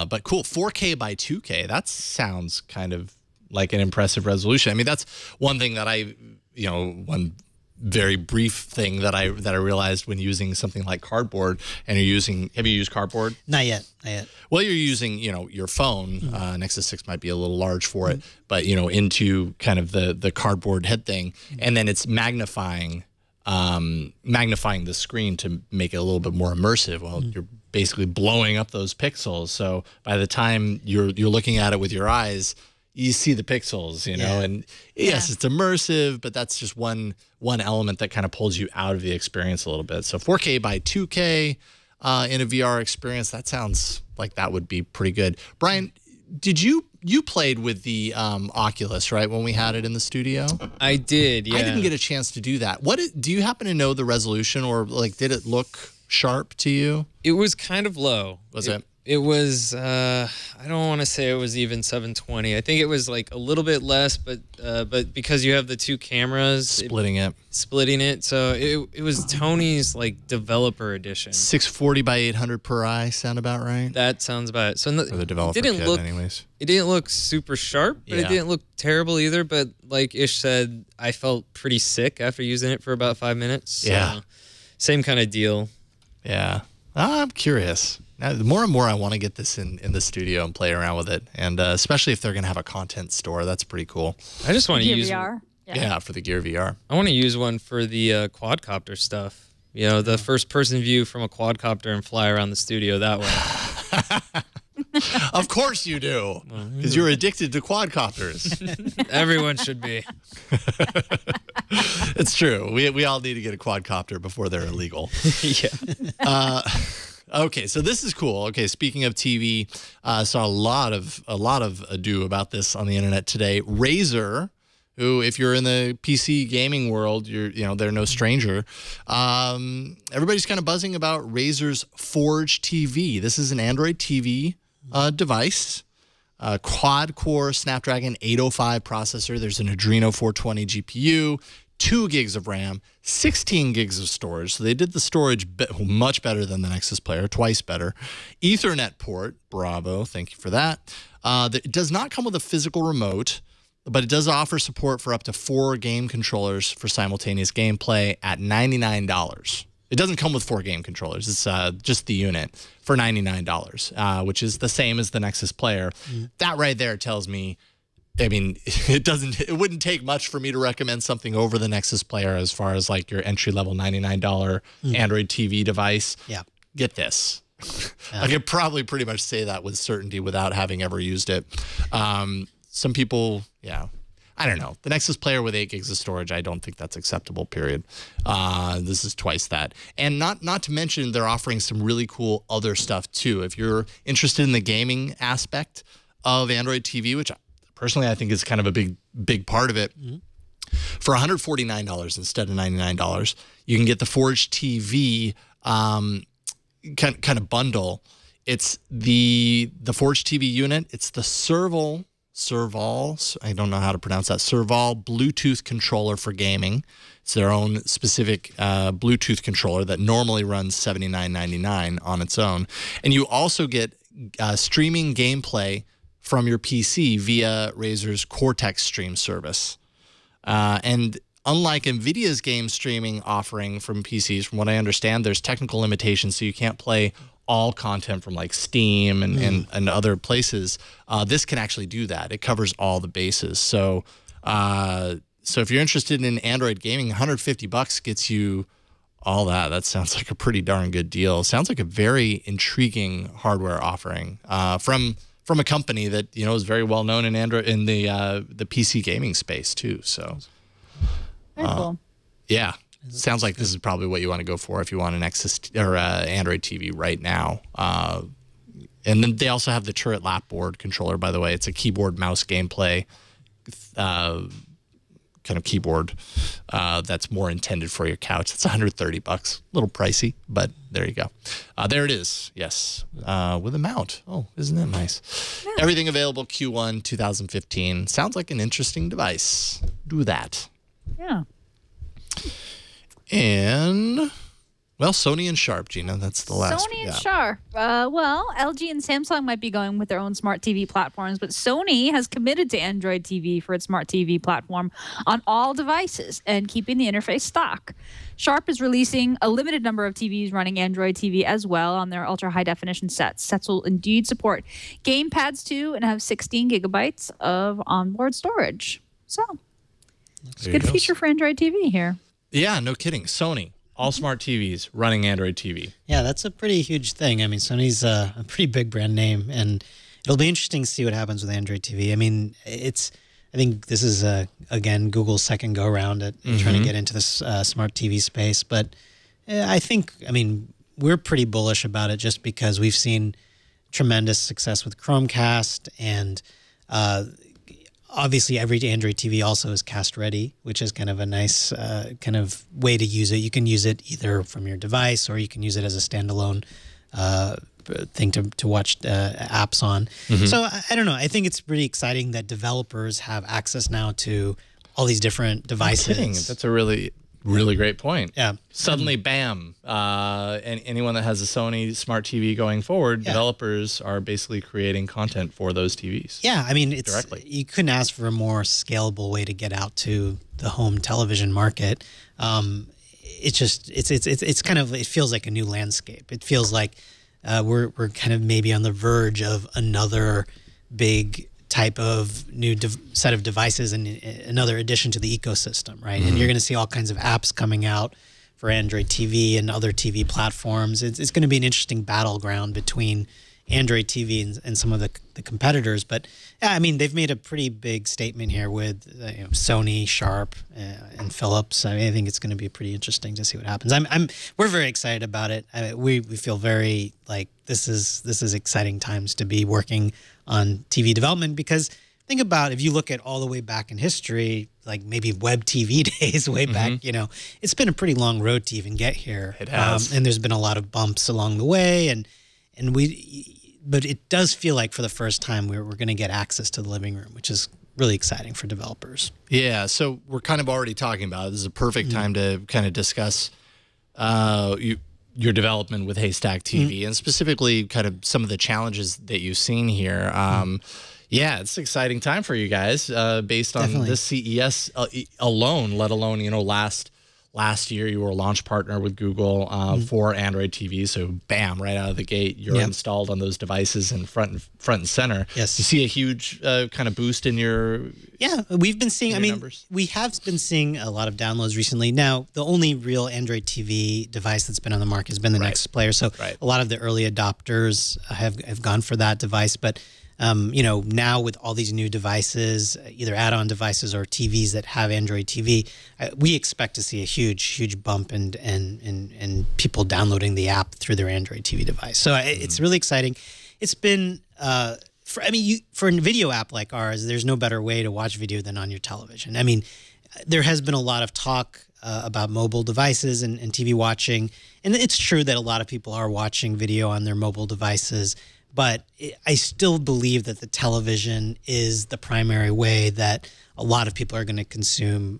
But cool, 4K by 2K. That sounds kind of like an impressive resolution. I mean, that's one thing that one very brief thing that I realized when using something like cardboard. And have you used cardboard? Not yet. Well, you're using your phone. Nexus 6 might be a little large for it, but into kind of the cardboard head thing, and then it's magnifying the screen to make it a little bit more immersive. Well, you're basically blowing up those pixels, so by the time you're looking at it with your eyes, you see the pixels, and yes, it's immersive, but that's just one element that kind of pulls you out of the experience a little bit. So 4K by 2K in a VR experience, that sounds like that would be pretty good. Bryan, did you played with the Oculus, right, when we had it in the studio? I did, yeah. I didn't get a chance to do that. Do you happen to know the resolution, or like did it look sharp to you? It was kind of low. Was it? It was, I don't want to say it was even 720. I think it was like a little bit less, but because you have the two cameras. Splitting it. So it was Tony's like developer edition. 640 by 800 per eye sound about right? That sounds about it. So for the developer kit, anyways. It didn't look super sharp, but it didn't look terrible either. But like Ish said, I felt pretty sick after using it for about 5 minutes. So yeah. Same kind of deal. Yeah. I'm curious. Now, the more and more I want to get this in the studio and play around with it, and especially if they're going to have a content store, that's pretty cool. I just want to use VR. Yeah, for the Gear VR. I want to use one for the quadcopter stuff. You know, the first-person view from a quadcopter and fly around the studio that way. Of course you do, because you're addicted to quadcopters. Everyone should be. It's true. We all need to get a quadcopter before they're illegal. Yeah. Okay, so this is cool. Okay, speaking of TV, saw a lot of ado about this on the internet today. Razer, who, if you're in the PC gaming world, they're no stranger. Everybody's kind of buzzing about Razer's Forge TV. This is an Android TV device. Quad-core Snapdragon 805 processor. There's an Adreno 420 GPU. 2 gigs of RAM, 16 gigs of storage. So they did the storage much better than the Nexus Player, twice better. Ethernet port, bravo, thank you for that. It does not come with a physical remote, but it does offer support for up to 4 game controllers for simultaneous gameplay at $99. It doesn't come with 4 game controllers. It's just the unit for $99, which is the same as the Nexus Player. That right there tells me, I mean, it wouldn't take much for me to recommend something over the Nexus Player as far as like your entry-level $99 Android TV device. Yeah. Get this. I could probably pretty much say that with certainty without having ever used it. Some people, I don't know. The Nexus Player with 8 gigs of storage, I don't think that's acceptable, period. This is twice that. And not to mention, they're offering some really cool other stuff too. If you're interested in the gaming aspect of Android TV, which personally I think is kind of a big part of it, for $149 instead of $99, you can get the Forge TV kind of bundle. It's the Forge TV unit. It's the Serval, I don't know how to pronounce that, Serval Bluetooth controller for gaming. It's their own specific Bluetooth controller that normally runs $79.99 on its own. And you also get streaming gameplay from your PC via Razer's Cortex Stream service. And unlike NVIDIA's game streaming offering from PCs, from what I understand, there's technical limitations, so you can't play all content from like Steam and other places. This can actually do that. It covers all the bases. So if you're interested in Android gaming, $150 gets you all that. That sounds like a pretty darn good deal. Sounds like a very intriguing hardware offering from a company that is very well known in Android in the PC gaming space too. So, Very cool. Yeah, sounds like this is probably what you want to go for if you want an Nexus or Android TV right now. And then they also have the Turret Lapboard controller. By the way, it's a keyboard mouse gameplay kind of keyboard that's more intended for your couch. It's $130, a little pricey, but there you go. There it is. Yes, with a mount. Oh, isn't that nice? Yeah. Everything available Q1 2015. Sounds like an interesting device. Do that. Yeah. And well, Sony and Sharp, Gina. That's the last. Sony and Sharp. Well, LG and Samsung might be going with their own smart TV platforms, but Sony has committed to Android TV for its smart TV platform on all devices and keeping the interface stock. Sharp is releasing a limited number of TVs running Android TV as well on their ultra-high definition sets. Sets will indeed support gamepads too and have 16 gigabytes of onboard storage. So, it's a good feature for Android TV here. Yeah, no kidding. Sony. All smart TVs running Android TV. Yeah, that's a pretty huge thing. I mean, Sony's a pretty big brand name, and it'll be interesting to see what happens with Android TV. I mean, I think this is, again, Google's second go-around at trying to get into this smart TV space. But I mean, we're pretty bullish about it just because we've seen tremendous success with Chromecast, and obviously every Android TV also is cast ready, which is kind of a nice kind of way to use it. You can use it either from your device, or you can use it as a standalone thing to watch apps on. So I don't know. I think it's pretty exciting that developers have access now to all these different devices. No kidding. That's a really great point. Yeah. Suddenly, bam. And anyone that has a Sony smart TV going forward, developers are basically creating content for those TVs. Yeah, I mean, directly. You couldn't ask for a more scalable way to get out to the home television market. It's kind of, it feels like a new landscape. It feels like we're kind of maybe on the verge of another big type of new set of devices and another addition to the ecosystem, right? And you're going to see all kinds of apps coming out for Android TV and other TV platforms. It's going to be an interesting battleground between Android TV and some of the competitors. But yeah, I mean, they've made a pretty big statement here with Sony, Sharp, and Philips. I mean, I think it's going to be pretty interesting to see what happens. We're very excited about it. We feel very like this is exciting times to be working on TV development, because think about, if you look at all the way back in history, like maybe web TV days way back, it's been a pretty long road to even get here. It has. And there's been a lot of bumps along the way, but it does feel like for the first time we're going to get access to the living room, which is really exciting for developers. Yeah, so we're kind of already talking about it. This is a perfect time to kind of discuss your development with Haystack TV and specifically kind of some of the challenges that you've seen here. Yeah, it's an exciting time for you guys based on this CES alone, let alone, last year you were a launch partner with Google for Android TV. So bam, right out of the gate, you're installed on those devices and front and center. Yes. You see a huge kind of boost in your we've been seeing, numbers? We have been seeing a lot of downloads recently. Now, the only real Android TV device that's been on the market has been the Next Player. So a lot of the early adopters have gone for that device. But now with all these new devices, either add-on devices or TVs that have Android TV, we expect to see a huge bump and people downloading the app through their Android TV device. So it's really exciting. It's been for a video app like ours, there's no better way to watch video than on your television. I mean, there has been a lot of talk about mobile devices and TV watching, and it's true that a lot of people are watching video on their mobile devices. But I still believe that the television is the primary way that a lot of people are going to consume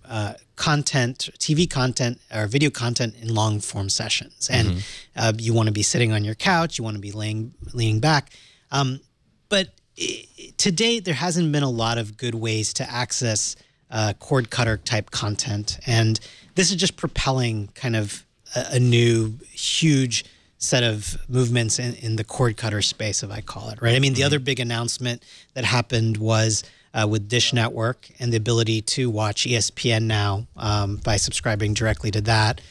content, TV content or video content in long form sessions. And you want to be sitting on your couch, you want to be leaning back. But to date, there hasn't been a lot of good ways to access cord cutter type content. And this is just propelling kind of a new huge set of movements in the cord cutter space, if I call it, right? I mean, the other big announcement that happened was with Dish Network and the ability to watch ESPN now by subscribing directly to that.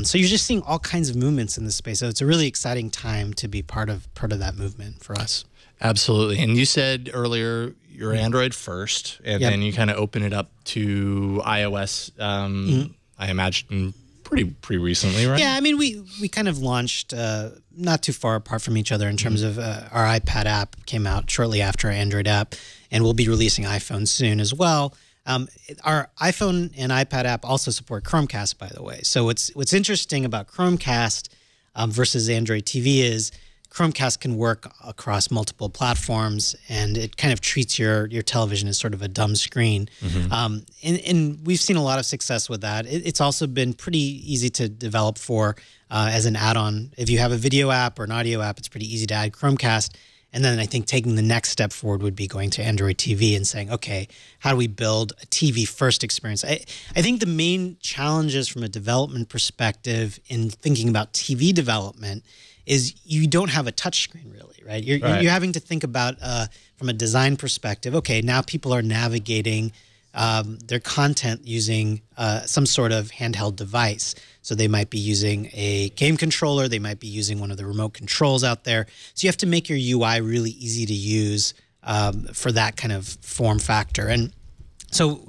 So you're just seeing all kinds of movements in this space. So it's a really exciting time to be part of that movement for us. Absolutely. And you said earlier you're Android first, and then you kind of open it up to iOS, I imagine, pretty recently, right? Yeah, I mean, we kind of launched not too far apart from each other in terms of our iPad app came out shortly after our Android app, and we'll be releasing iPhone soon as well. Our iPhone and iPad app also support Chromecast, by the way. So what's interesting about Chromecast versus Android TV is Chromecast can work across multiple platforms, and it kind of treats your television as sort of a dumb screen. And we've seen a lot of success with that. It's also been pretty easy to develop for as an add-on. If you have a video app or an audio app, it's pretty easy to add Chromecast. And then I think taking the next step forward would be going to Android TV and saying, okay, how do we build a TV-first experience? I think the main challenges from a development perspective in thinking about TV development is you don't have a touchscreen really, right? You're having to think about from a design perspective, okay, now people are navigating their content using some sort of handheld device. So they might be using a game controller, they might be using one of the remote controls out there. So you have to make your UI really easy to use for that kind of form factor. And so,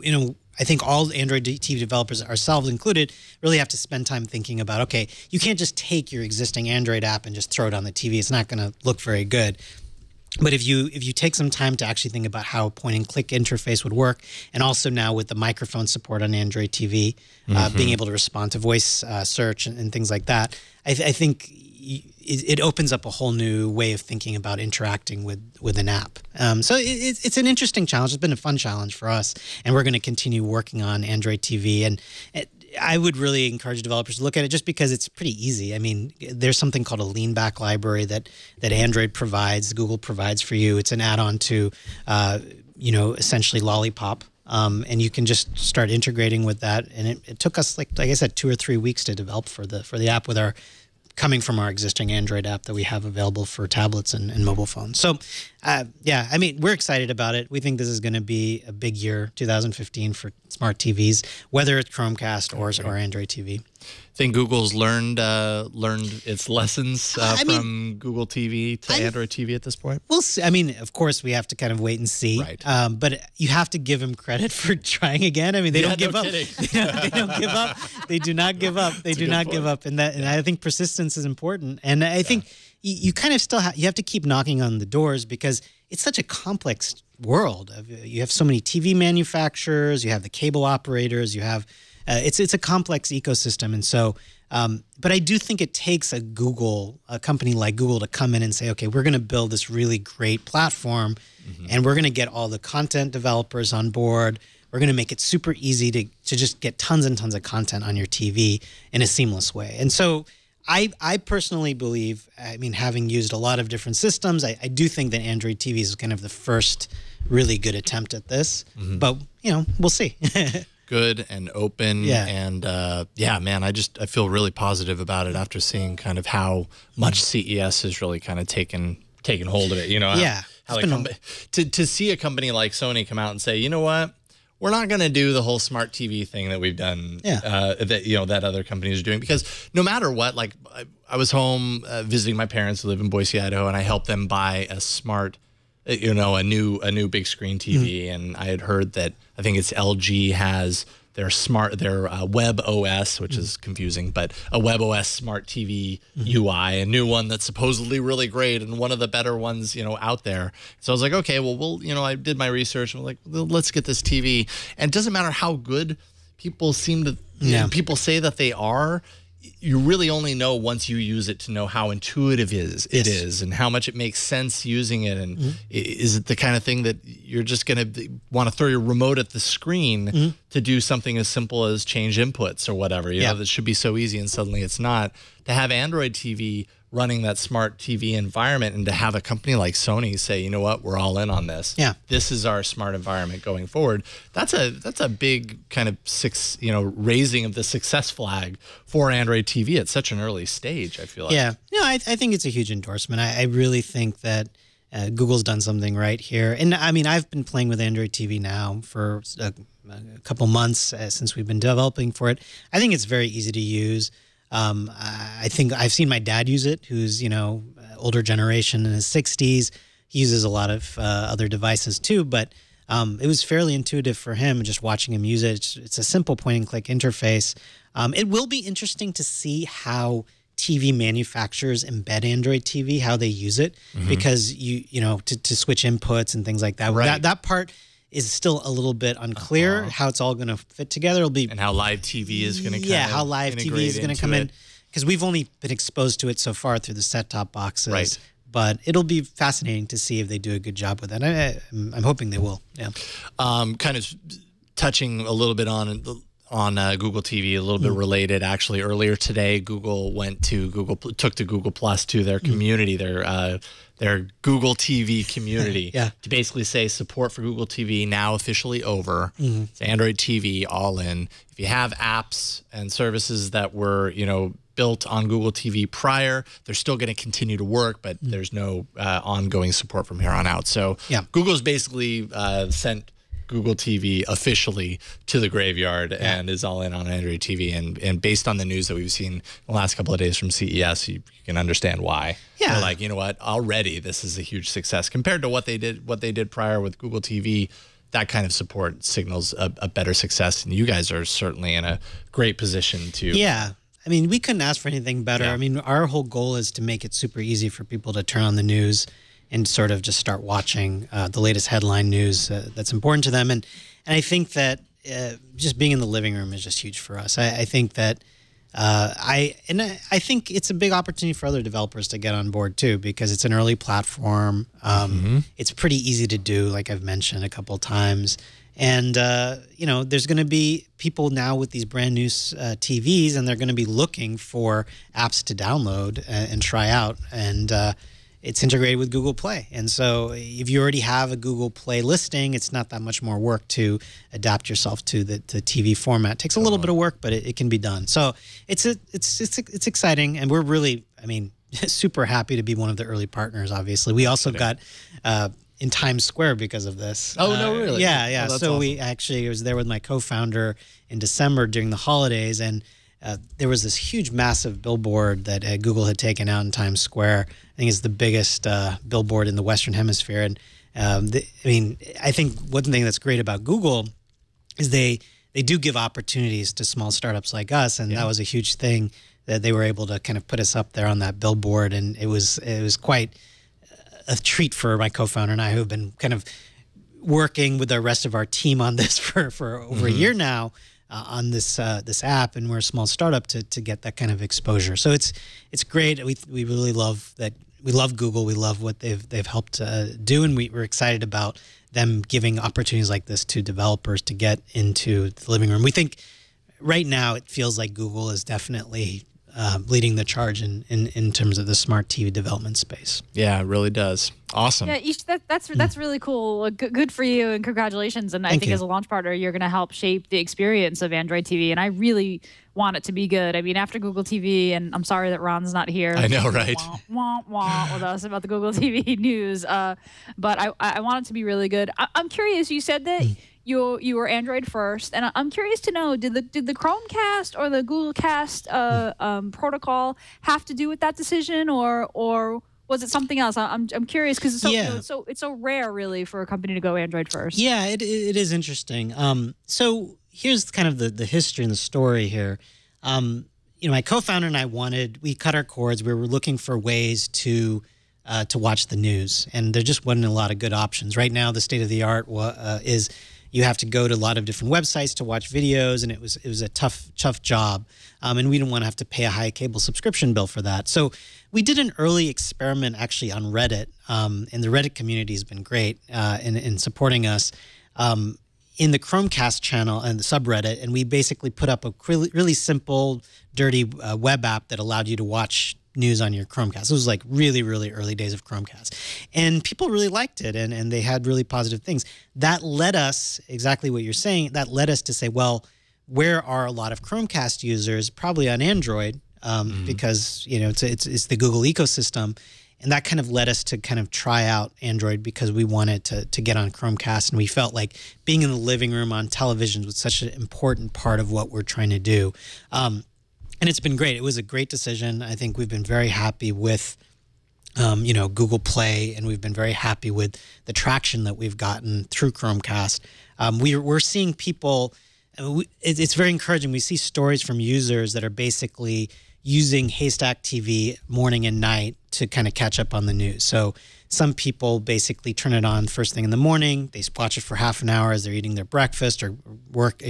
I think all Android TV developers, ourselves included, really have to spend time thinking about, okay, you can't just take your existing Android app and just throw it on the TV. It's not going to look very good. But if you take some time to actually think about how a point-and-click interface would work, and also now with the microphone support on Android TV, being able to respond to voice search and things like that, I think it opens up a whole new way of thinking about interacting with an app. So it's an interesting challenge. It's been a fun challenge for us, and we're going to continue working on Android TV. And I would really encourage developers to look at it just because it's pretty easy. I mean, there's something called a lean back library that Android provides, Google provides for you. It's an add-on to, essentially Lollipop. And you can just start integrating with that. And it took us, like I said, 2 or 3 weeks to develop for the app with coming from our existing Android app that we have available for tablets and mobile phones. So, yeah, I mean, we're excited about it. We think this is going to be a big year, 2015, for smart TVs, whether it's Chromecast or Android TV. I think Google's learned its lessons from Google TV to Android TV at this point. We'll see. I mean, of course, we have to kind of wait and see. Right. But you have to give them credit for trying again. I mean, they don't give up. They don't give up. They do not give up. They do not give up. And I think persistence is important. And I think you kind of still you have to keep knocking on the doors because it's such a complex world. You have so many TV manufacturers. You have the cable operators. You have it's a complex ecosystem, and so. But I do think it takes a company like Google, to come in and say, okay, we're going to build this really great platform, and we're going to get all the content developers on board. We're going to make it super easy to just get tons and tons of content on your TV in a seamless way. And so I personally believe, I mean, having used a lot of different systems, I do think that Android TV is kind of the first really good attempt at this. But, we'll see. Good and open, and man, I feel really positive about it after seeing kind of how much CES has really kind of taken hold of it. To see a company like Sony come out and say, you know what, we're not going to do the whole smart TV thing that we've done, that other companies are doing, because no matter what, like I was home visiting my parents who live in Boise, Idaho, and I helped them buy a smart. A new big screen TV, and I had heard that I think it's LG has their Web OS, which is confusing, but a Web OS smart TV UI, a new one that's supposedly really great and one of the better ones out there. So I was like, okay, well, I did my research and was like, well, let's get this TV. And it doesn't matter how good people people say that they are. You really only know once you use it to know how intuitive it is and how much it makes sense using it. And is it the kind of thing that you're just going to want to throw your remote at the screen to do something as simple as change inputs or whatever? You know, that should be so easy, and suddenly it's not. To have Android TV running that smart TV environment, and to have a company like Sony say, you know what, we're all in on this. Yeah, this is our smart environment going forward. That's a big kind of raising of the success flag for Android TV at such an early stage, I feel like. Yeah, I think it's a huge endorsement. I really think that Google's done something right here. And I mean, I've been playing with Android TV now for a couple months since we've been developing for it. I think it's very easy to use. I think I've seen my dad use it, who's, older generation in his 60s. He uses a lot of other devices too, but it was fairly intuitive for him just watching him use it. It's a simple point-and-click interface. It will be interesting to see how TV manufacturers embed Android TV, how they use it, because to switch inputs and things like that. Right. That part is still a little bit unclear how it's all going to fit together. It'll be, and how live TV is going to how live TV is going to come in, because we've only been exposed to it so far through the set-top boxes. Right. But it'll be fascinating to see if they do a good job with it. I'm hoping they will. Yeah. Kind of touching a little bit on Google TV, a little bit related. Actually, earlier today, Google took to Google Plus to their community, their Google TV community, to basically say support for Google TV now officially over. It's Android TV all in. If you have apps and services that were built on Google TV prior, they're still going to continue to work, but there's no ongoing support from here on out. So Google's basically sent Google TV officially to the graveyard and is all in on Android TV. And based on the news that we've seen in the last couple of days from CES, you can understand why. Yeah. They're like, you know what, already this is a huge success compared to what they did prior with Google TV. That kind of support signals a better success. And you guys are certainly in a great position to. Yeah. I mean, we couldn't ask for anything better. I mean, our whole goal is to make it super easy for people to turn on the news and sort of just start watching the latest headline news that's important to them. And I think that just being in the living room is just huge for us. I think that I think it's a big opportunity for other developers to get on board too, because it's an early platform. It's pretty easy to do, like I've mentioned a couple of times. And, you know, there's going to be people now with these brand new TVs, and they're going to be looking for apps to download and try out. And it's integrated with Google Play. And so if you already have a Google Play listing, it's not that much more work to adapt yourself to the TV format. It takes a little bit of work, but it can be done. So it's exciting. And we're really, I mean, super happy to be one of the early partners, obviously. We also got in Times Square because of this. Oh, no, really? Yeah. Oh, so awesome. I was there with my co-founder in December during the holidays, and there was this huge, massive billboard that Google had taken out in Times Square. I think it's the biggest billboard in the Western Hemisphere. And I think one thing that's great about Google is they do give opportunities to small startups like us, and that was a huge thing that they were able to kind of put us up there on that billboard, and it was quite a treat for my co-founder and I, who have been kind of working with the rest of our team on this for over a year now on this app, and we're a small startup to get that kind of exposure. So it's great. We really love that. We love Google. We love what they've helped do, and we're excited about them giving opportunities like this to developers to get into the living room. We think right now it feels like Google is definitely leading the charge in terms of the smart TV development space. Yeah, it really does. Awesome. Yeah, that's really cool. Good for you, and congratulations. And I think as a launch partner, you're going to help shape the experience of Android TV. And I really want it to be good. I mean, after Google TV, and I'm sorry that Ron's not here. I know, right? Wah with us about the Google TV news. But I want it to be really good. I'm curious. You said that you were Android first, and I'm curious to know, did the Chromecast or the Google Cast protocol have to do with that decision, or was it something else? I'm curious, because it's so rare, really, for a company to go Android first. Yeah, it is interesting. So here's kind of the history and the story here. My co-founder and I we cut our cords. We were looking for ways to watch the news, and there just wasn't a lot of good options. Right now, the state of the art is you have to go to a lot of different websites to watch videos, and it was a tough job. And we didn't want to have to pay a high cable subscription bill for that. So we did an early experiment actually on Reddit, and the Reddit community has been great in supporting us in the Chromecast channel and the subreddit. And we basically put up a really simple, dirty web app that allowed you to watch news on your Chromecast. It was like really, really early days of Chromecast. And people really liked it, and they had really positive things. That led us, exactly what you're saying, that led us to say, well, where are a lot of Chromecast users? Probably on Android, because it's the Google ecosystem. And that kind of led us to kind of try out Android, because we wanted to get on Chromecast, and we felt like being in the living room on television was such an important part of what we're trying to do. And it's been great. It was a great decision. I think we've been very happy with, Google Play, and we've been very happy with the traction that we've gotten through Chromecast. We're seeing people. It's very encouraging. We see stories from users that are basically using Haystack TV morning and night to kind of catch up on the news. So some people basically turn it on first thing in the morning. They watch it for half an hour as they're eating their breakfast or work,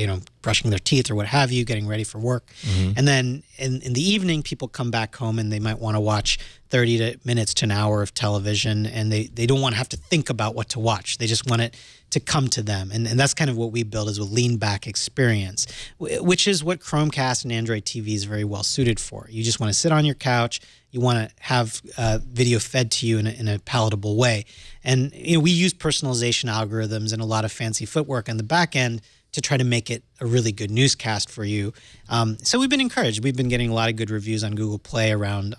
brushing their teeth or what have you, getting ready for work. And then in the evening, people come back home and they might want to watch 30 minutes to an hour of television, and they don't want to have to think about what to watch. They just want it to come to them. And that's kind of what we build, is a lean back experience, which is what Chromecast and Android TV is very well suited for. You just want to sit on your couch. You want to have video fed to you in a palatable way. And we use personalization algorithms and a lot of fancy footwork on the back end to try to make it a really good newscast for you. So we've been encouraged. We've been getting a lot of good reviews on Google Play around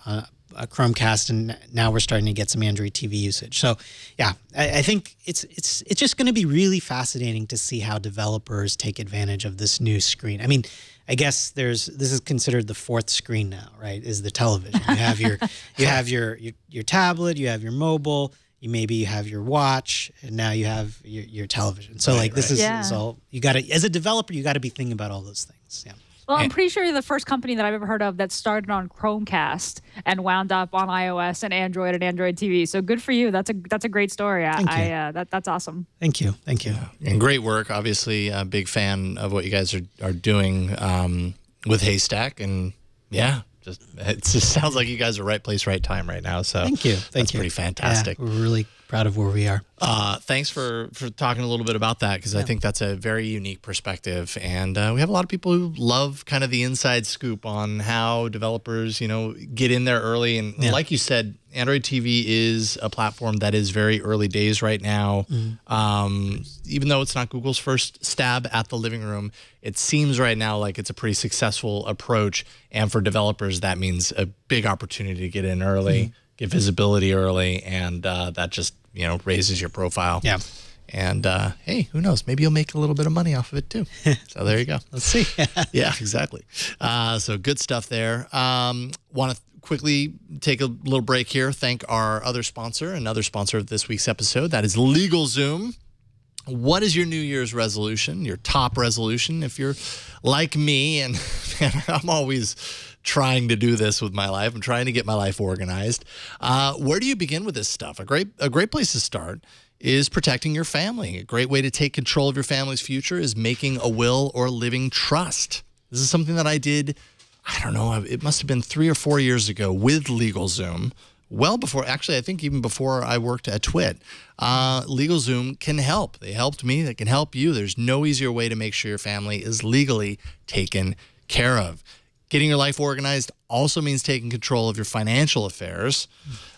Chromecast, and now we're starting to get some Android TV usage. So yeah, I think it's just going to be really fascinating to see how developers take advantage of this new screen. I mean, I guess this is considered the fourth screen now, right? Is the television. You have your tablet, you have your mobile, you have your watch, and now you have your television. So this is all you got to, as a developer, you got to be thinking about all those things. Yeah. Well, I'm pretty sure you're the first company that I've ever heard of that started on Chromecast and wound up on iOS and Android TV. So good for you. That's a great story. That's awesome. Thank you. Thank you. And great work. Obviously, a big fan of what you guys are doing with Haystack. And yeah, it just sounds like you guys are right place, right time right now. So thank you. That's pretty fantastic. Yeah, we're really proud of where we are. Thanks for talking a little bit about that, because I think that's a very unique perspective. And we have a lot of people who love kind of the inside scoop on how developers, get in there early. And like you said, Android TV is a platform that is very early days right now. Even though it's not Google's first stab at the living room, it seems right now like it's a pretty successful approach. And for developers, that means a big opportunity to get in early, get visibility early, and that just raises your profile. Yeah. And hey, who knows? Maybe you'll make a little bit of money off of it too. So there you go. Let's see. Yeah, exactly. So good stuff there. Want to quickly take a little break here. Thank our other sponsor, another sponsor of this week's episode. That is LegalZoom. What is your New Year's resolution, your top resolution? If you're like me, and man, I'm always trying to do this with my life. I'm trying to get my life organized. Where do you begin with this stuff? A great place to start is protecting your family. A great way to take control of your family's future is making a will or living trust. This is something that I did, I don't know, it must have been 3 or 4 years ago with LegalZoom. Well before, actually, I think even before I worked at Twit. LegalZoom can help. They helped me. They can help you. There's no easier way to make sure your family is legally taken care of. Getting your life organized also means taking control of your financial affairs.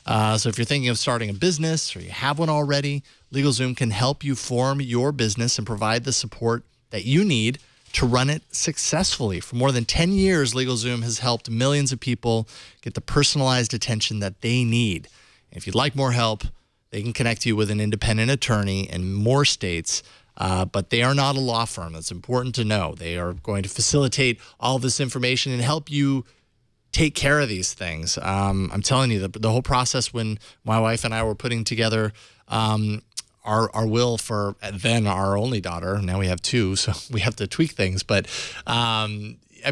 So if you're thinking of starting a business or you have one already, LegalZoom can help you form your business and provide the support that you need to run it successfully. For more than 10 years, LegalZoom has helped millions of people get the personalized attention that they need. And if you'd like more help, they can connect you with an independent attorney in more states. But they are not a law firm. That's important to know. They are going to facilitate all this information and help you take care of these things. I'm telling you, the whole process when my wife and I were putting together our will for then our only daughter, now we have 2, so we have to tweak things. But I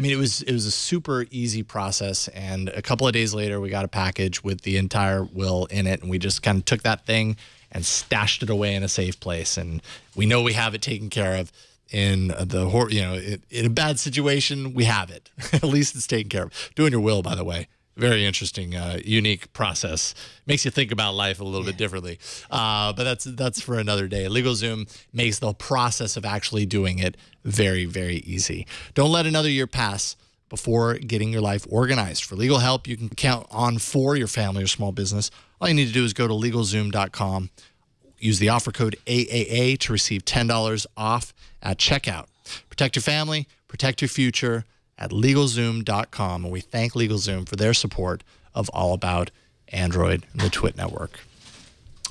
mean, it was a super easy process. And a couple of days later, we got a package with the entire will in it. And we just kind of took that thing and stashed it away in a safe place. And we know we have it taken care of. In the in a bad situation, we have it. At least it's taken care of. Doing your will, by the way, very interesting, unique process. Makes you think about life a little bit differently. But that's for another day. LegalZoom makes the process of actually doing it very, very easy. Don't let another year pass before getting your life organized. For legal help you can count on for your family or small business. All you need to do is go to LegalZoom.com. Use the offer code AAA to receive $10 off at checkout. Protect your family, protect your future at LegalZoom.com. And we thank LegalZoom for their support of All About Android and the Twit Network.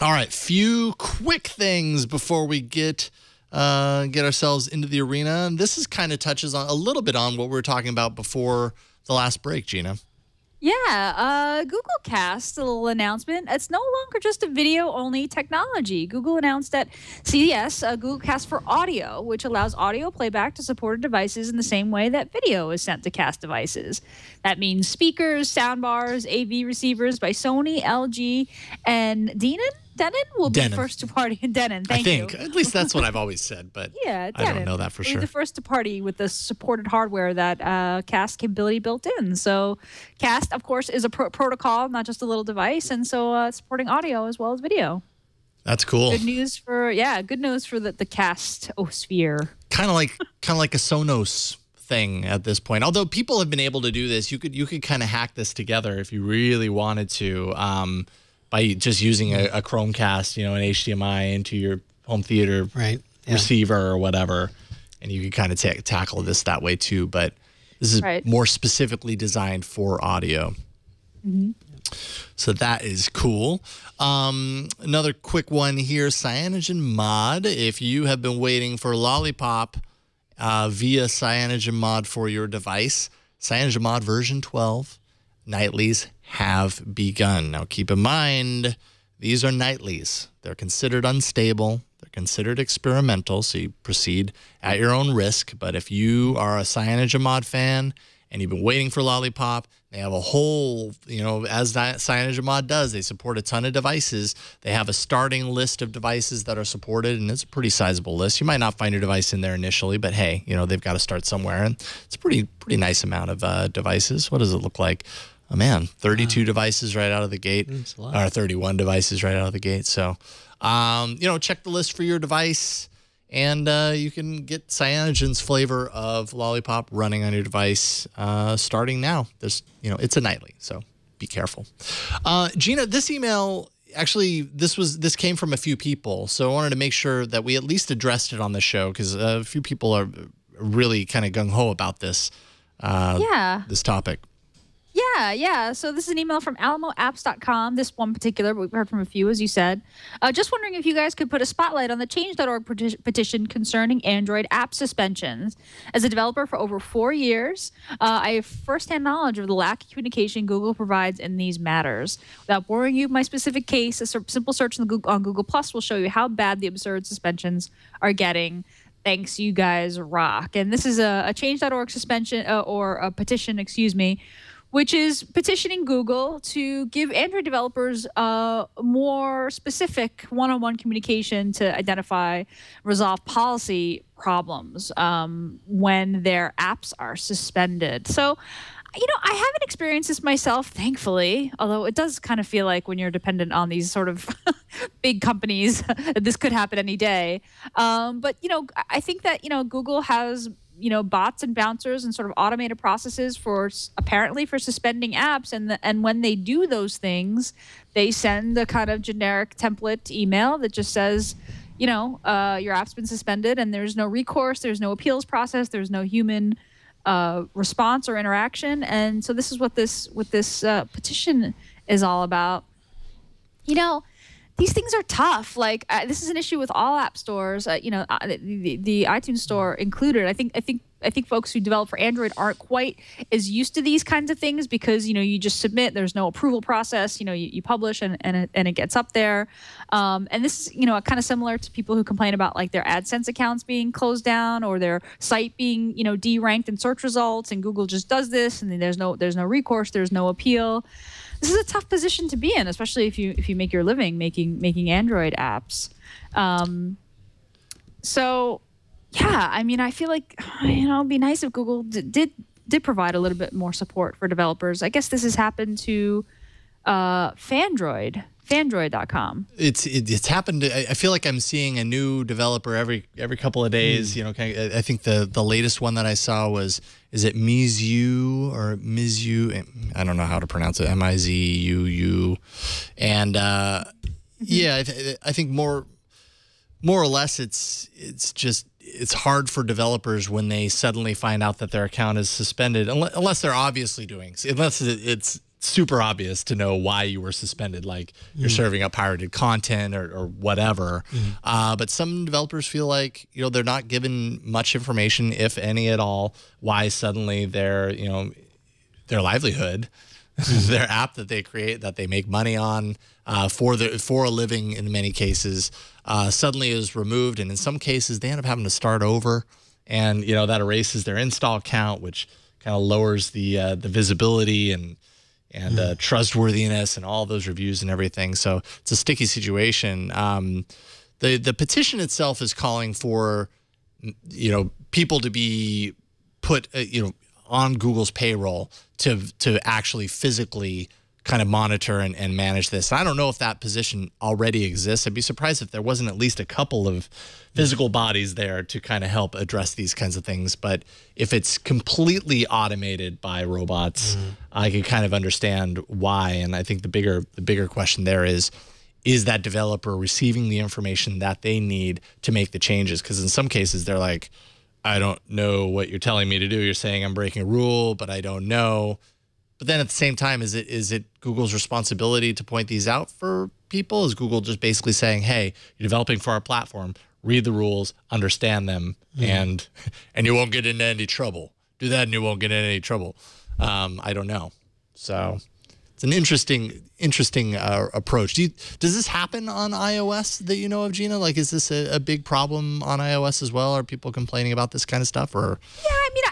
All right, few quick things before we get ourselves into the arena. This is kind of touches on a little bit on what we were talking about before the last break, Gina. Yeah, Google Cast, a little announcement. It's no longer just a video-only technology. Google announced at CES Google Cast for audio, which allows audio playback to supported devices in the same way that video is sent to Cast devices. That means speakers, soundbars, AV receivers by Sony, LG, and Denon will be first to party. Denon, thank you. I think. At least that's what I've always said, but yeah, I don't know that for sure. We'll be the first to party with the supported hardware that Cast capability built in. So Cast, of course, is a protocol, not just a little device, and so supporting audio as well as video. That's cool. Good news for the Cast sphere. Kind of like a Sonos thing at this point. Although people have been able to do this, you could kind of hack this together if you really wanted to. By just using a Chromecast, an HDMI into your home theater receiver or whatever, and you can kind of tackle this that way too. But this is more specifically designed for audio. Mm-hmm. So that is cool. Another quick one here, CyanogenMod. If you have been waiting for Lollipop via CyanogenMod for your device, CyanogenMod version 12, nightlies have begun. Now, keep in mind, these are nightlies. They're considered unstable. They're considered experimental, so you proceed at your own risk. But if you are a CyanogenMod fan and you've been waiting for Lollipop, they have a whole, as CyanogenMod does, they support a ton of devices. They have a starting list of devices that are supported, and it's a pretty sizable list. You might not find your device in there initially, but hey, they've got to start somewhere, and it's a pretty nice amount of devices. What does it look like? Oh man, 32 devices right out of the gate, or 31 devices right out of the gate. So, check the list for your device. And you can get Cyanogen's flavor of Lollipop running on your device starting now. It's a nightly, so be careful. Gina, this email, actually, this came from a few people, so I wanted to make sure that we at least addressed it on the show because a few people are really kind of gung-ho about this, this topic. Yeah. So this is an email from alamoapps.com. This one particular, but we've heard from a few, as you said. Just wondering if you guys could put a spotlight on the change.org petition concerning Android app suspensions. As a developer for over 4 years, I have firsthand knowledge of the lack of communication Google provides in these matters. Without boring you with my specific case, a simple search on Google Plus will show you how bad the absurd suspensions are getting. Thanks, you guys rock. And this is a change.org suspension or a petition, which is petitioning Google to give Android developers more specific one-on-one communication to identify, resolve policy problems when their apps are suspended. So, I haven't experienced this myself, thankfully, although it does kind of feel like when you're dependent on these sort of big companies, this could happen any day. But, I think that, Google has bots and bouncers and sort of automated processes apparently for suspending apps. And when they do those things, they send a kind of generic template email that just says, your app's been suspended and there's no recourse, there's no appeals process, there's no human response or interaction. And so this is what this petition is all about. These things are tough. Like this is an issue with all app stores. The iTunes Store included. I think folks who develop for Android aren't quite as used to these kinds of things because you just submit. There's no approval process. You publish and it gets up there. And this is kind of similar to people who complain about like their AdSense accounts being closed down or their site being deranked in search results. And Google just does this, and then there's no recourse. There's no appeal. This is a tough position to be in, especially if you make your living making Android apps. So, yeah, I feel like it'd be nice if Google did provide a little bit more support for developers. I guess this has happened to Fandroid.com. It's happened. I feel like I'm seeing a new developer every couple of days. I think the latest one that I saw was, is it Mizu or Mizu? I don't know how to pronounce it. Mizuu. And yeah, I think more or less it's hard for developers when they suddenly find out that their account is suspended, unless they're obviously unless it's super obvious to know why you were suspended, like you're serving up pirated content or whatever. But some developers feel like they're not given much information, if any at all, why suddenly their livelihood, their app that they create, that they make money on for a living in many cases, suddenly is removed, and in some cases they end up having to start over, and that erases their install count, which kind of lowers the visibility and trustworthiness and all those reviews and everything. So it's a sticky situation. The petition itself is calling for, people to be put, on Google's payroll to actually physically kind of monitor and manage this. I don't know if that position already exists. I'd be surprised if there wasn't at least a couple of physical bodies there to kind of help address these kinds of things. But if it's completely automated by robots, I can kind of understand why. And I think the bigger question there is that developer receiving the information that they need to make the changes? Because in some cases they're like, I don't know what you're telling me to do. You're saying I'm breaking a rule, but I don't know. But then at the same time, is it Google's responsibility to point these out for people? Is Google just basically saying, hey, you're developing for our platform, read the rules, understand them, and you won't get into any trouble. Do that and you won't get into any trouble. I don't know. So It's an interesting approach. Does this happen on iOS that you know of, Gina? Like, is this a big problem on iOS as well? Are people complaining about this kind of stuff? Or yeah, I mean,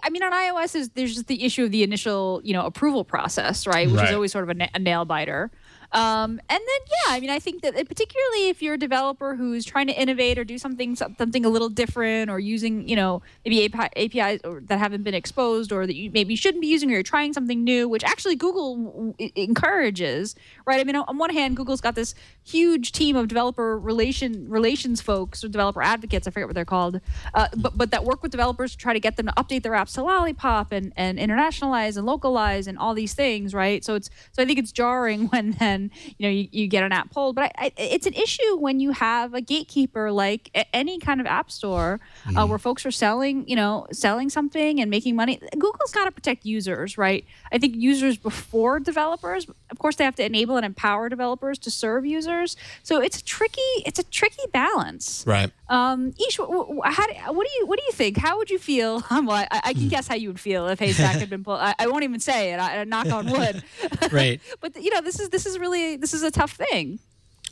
I mean, on iOS there's just the issue of the initial approval process, right? Which is always sort of a nail biter. And then, yeah, I mean, I think that particularly if you're a developer who's trying to innovate or do something a little different, or using, maybe APIs that haven't been exposed, or that you maybe shouldn't be using, or you're trying something new, which actually Google encourages, right? I mean, on one hand, Google's got this huge team of developer relations folks, or developer advocates, I forget what they're called, but that work with developers to try to get them to update their apps to Lollipop and internationalize and localize and all these things, right? So I think it's jarring when then you get an app pulled, but it's an issue when you have a gatekeeper like any kind of app store where folks are selling something and making money. Google's got to protect users, right? I think users before developers. Of course, they have to enable and empower developers to serve users. So it's a tricky balance, right? Ish, what do you think? How would you feel? Well, I can guess how you would feel if Haystack had been pulled. I won't even say it. I knock on wood. Right. But this is a tough thing.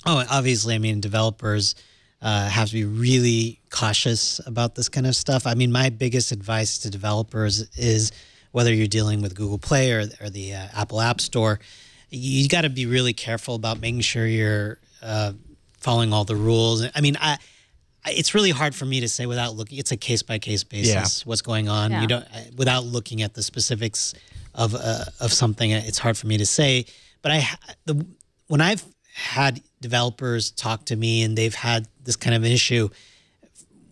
Oh, obviously, I mean, developers have to be really cautious about this kind of stuff. I mean, my biggest advice to developers is, whether you're dealing with Google Play or the Apple App Store, you got to be really careful about making sure you're following all the rules. I mean, it's really hard for me to say without looking. It's a case-by-case basis what's going on. You don't, without looking at the specifics of something. It's hard for me to say. But when I've had developers talk to me and they've had this kind of an issue,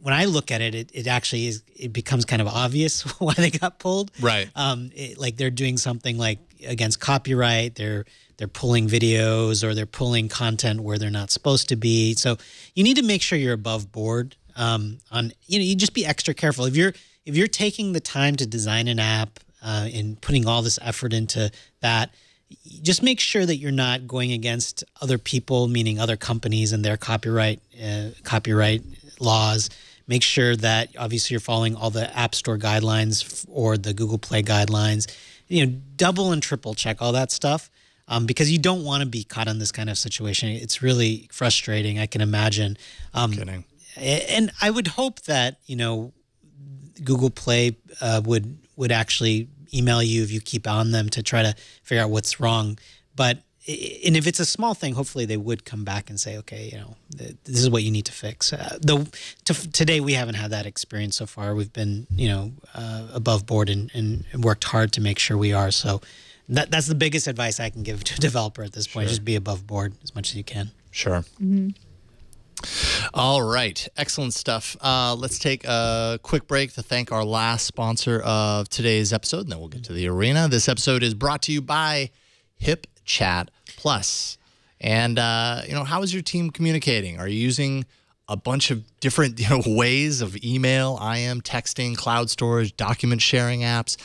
when I look at it, it becomes kind of obvious why they got pulled. Right. Like they're doing something like against copyright. They're pulling videos, or they're pulling content where they're not supposed to be. So you need to make sure you're above board. You just be extra careful. If you're taking the time to design an app and putting all this effort into that, just make sure that you're not going against other people, meaning other companies and their copyright laws. Make sure that obviously you're following all the App Store guidelines or the Google Play guidelines. Double and triple check all that stuff, because you don't want to be caught in this kind of situation. It's really frustrating, I can imagine. Kidding. And I would hope that Google Play would actually email you if you keep on them to try to figure out what's wrong. But if it's a small thing, hopefully they would come back and say, okay, this is what you need to fix. Though today we haven't had that experience so far. We've been, above board and worked hard to make sure we are. So that's the biggest advice I can give to a developer at this point. Just be above board as much as you can. Sure. Mm-hmm. All right. Excellent stuff. Let's take a quick break to thank our last sponsor of today's episode, and then we'll get to the arena. This episode is brought to you by Hipchat Plus. And, how is your team communicating? Are you using a bunch of different, ways of email, IM, texting, cloud storage, document sharing apps?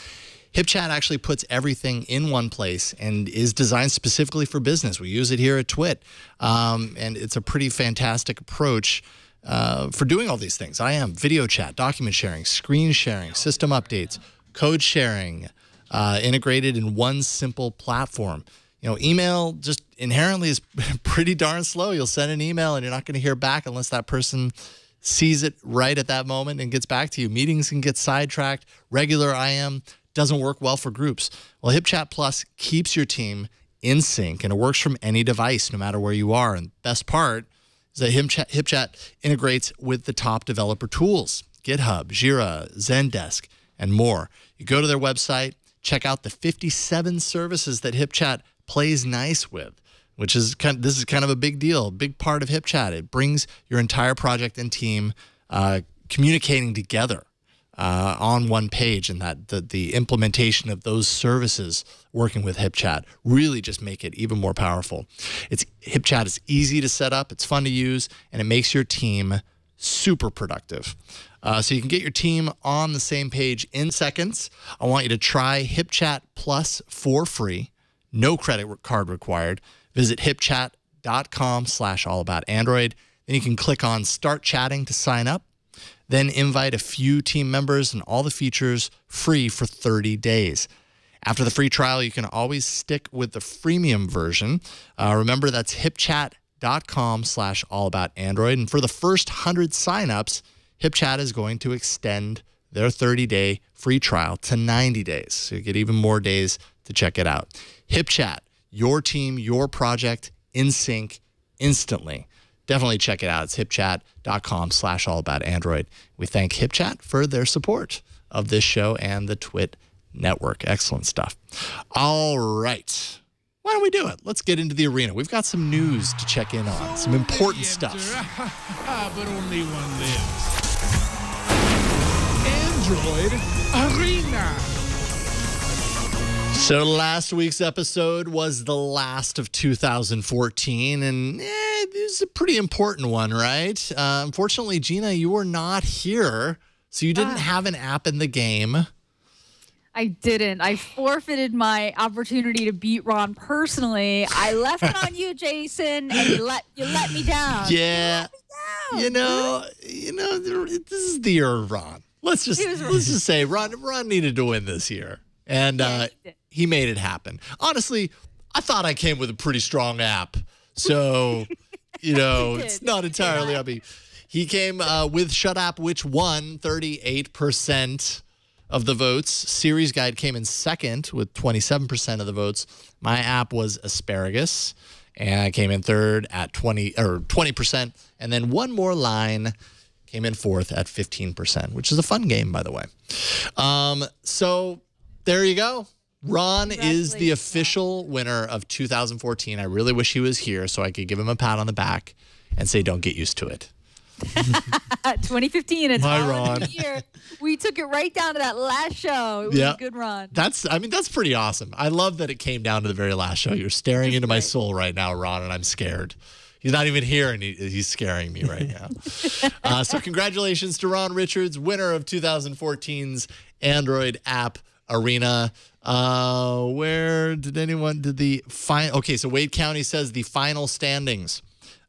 Hipchat actually puts everything in one place and is designed specifically for business. We use it here at Twit, and it's a pretty fantastic approach for doing all these things. IM, video chat, document sharing, screen sharing, system updates, code sharing, integrated in one simple platform. Email just inherently is pretty darn slow. You'll send an email and you're not going to hear back unless that person sees it right at that moment and gets back to you. Meetings can get sidetracked. Regular IM doesn't work well for groups. Well, Hipchat Plus keeps your team in sync, and it works from any device, no matter where you are. And the best part is that Hipchat integrates with the top developer tools, GitHub, Jira, Zendesk, and more. You go to their website, check out the 57 services that Hipchat plays nice with, which is this is kind of a big deal, a big part of Hipchat. It brings your entire project and team communicating together on one page, and that the implementation of those services working with Hipchat really just make it even more powerful. Hipchat is easy to set up, it's fun to use, and it makes your team super productive. So you can get your team on the same page in seconds. I want you to try Hipchat Plus for free. No credit card required. Visit hipchat.com/allaboutandroid. Then you can click on Start Chatting to sign up. Then invite a few team members and all the features free for 30 days. After the free trial, you can always stick with the freemium version. Remember, that's hipchat.com/allaboutandroid. And for the first 100 signups, Hipchat is going to extend their 30-day free trial to 90 days. So you get even more days to check it out. Hipchat, your team, your project, in sync, instantly. Definitely check it out. It's hipchat.com/allaboutandroid. We thank Hipchat for their support of this show and the Twit network. Excellent stuff. All right. Why don't we do it? Let's get into the arena. We've got some news to check in on, some important stuff. But only one lives. Android Arena. So last week's episode was the last of 2014, and it was a pretty important one, right? Unfortunately, Gina, you were not here, so you didn't have an app in the game. I didn't. I forfeited my opportunity to beat Ron personally. I left it on you, Jason, and you let me down. Yeah. You know, this is the year of Ron. Let's just say Ron needed to win this year, and he made it happen. Honestly, I thought I came with a pretty strong app, so it's not entirely on me. He came with Shut App, which won 38% of the votes. Series Guide came in second with 27% of the votes. My app was Asparagus, and I came in third at 20%. And then One More Line came in fourth at 15%, which is a fun game, by the way. So there you go. Ron is the official winner of 2014. I really wish he was here so I could give him a pat on the back and say, don't get used to it. 2015, it's My all Ron. in the year. We took it right down to that last show. It was a good run. That's pretty awesome. I love that it came down to the very last show. You're staring into my soul right now, Ron, and I'm scared. He's not even here, and he's scaring me right now. So congratulations to Ron Richards, winner of 2014's Android App Arena. Where did the final? Okay, so Wade County says the final standings.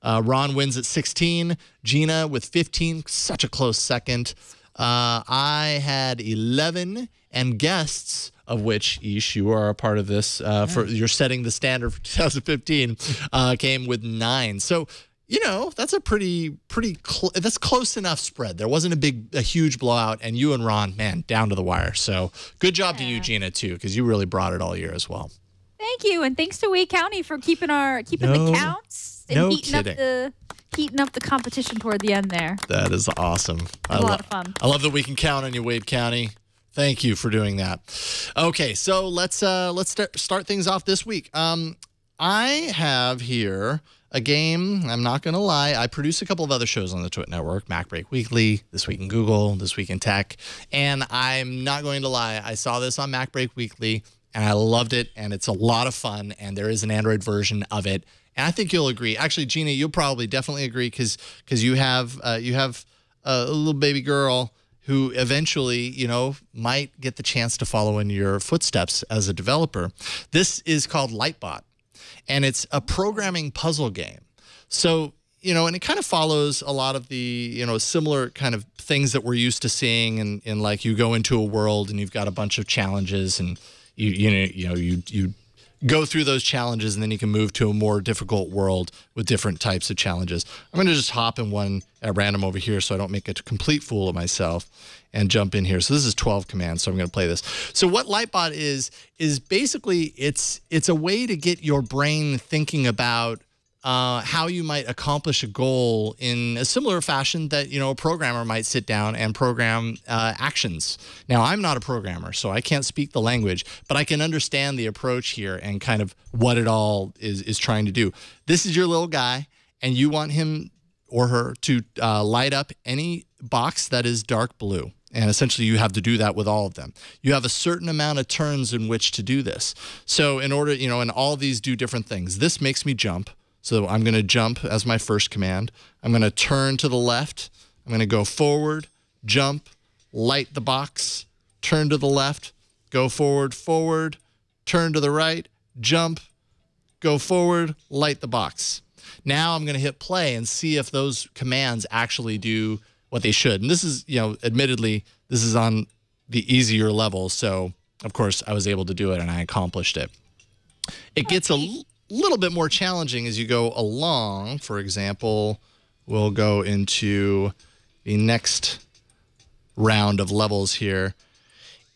Ron wins at 16. Gina with 15, such a close second. I had 11, and guests, of which, Ish, you are a part of this, you're setting the standard for 2015, came with 9. So, that's a that's close enough spread. There wasn't a huge blowout, and you and Ron, man, down to the wire. So good job to you, Gina, too, because you really brought it all year as well. Thank you, and thanks to Wade County for keeping the counts and heating up the competition toward the end there. That is awesome. A lot of fun. I love that we can count on you, Wade County. Thank you for doing that. Okay, so let's start things off this week. I have here a game. I'm not going to lie. I produce a couple of other shows on the Twit Network, Mac Break Weekly, This Week in Google, This Week in Tech, and I'm not going to lie. I saw this on Mac Break Weekly, and I loved it, and it's a lot of fun, and there is an Android version of it, and I think you'll agree. Actually, Gina, you'll probably definitely agree because you have a little baby girl who eventually, might get the chance to follow in your footsteps as a developer. This is called Lightbot, and it's a programming puzzle game. So, and it kind of follows a lot of the, similar kind of things that we're used to seeing in like you go into a world and you've got a bunch of challenges and you go through those challenges and then you can move to a more difficult world with different types of challenges. I'm going to just hop in one at random over here so I don't make a complete fool of myself and jump in here. So this is 12 commands, so I'm going to play this. So what Lightbot is basically it's a way to get your brain thinking about how you might accomplish a goal in a similar fashion that, a programmer might sit down and program actions. Now, I'm not a programmer, so I can't speak the language, but I can understand the approach here and kind of what it all is trying to do. This is your little guy, and you want him or her to light up any box that is dark blue. And essentially, you have to do that with all of them. You have a certain amount of turns in which to do this. So in order, and all of these do different things. This makes me jump. So I'm going to jump as my first command. I'm going to turn to the left. I'm going to go forward, jump, light the box, turn to the left, go forward, forward, turn to the right, jump, go forward, light the box. Now I'm going to hit play and see if those commands actually do what they should. And this is, admittedly, this is on the easier level. So of course, I was able to do it and I accomplished it. It gets a little bit more challenging as you go along. For example, we'll go into the next round of levels here.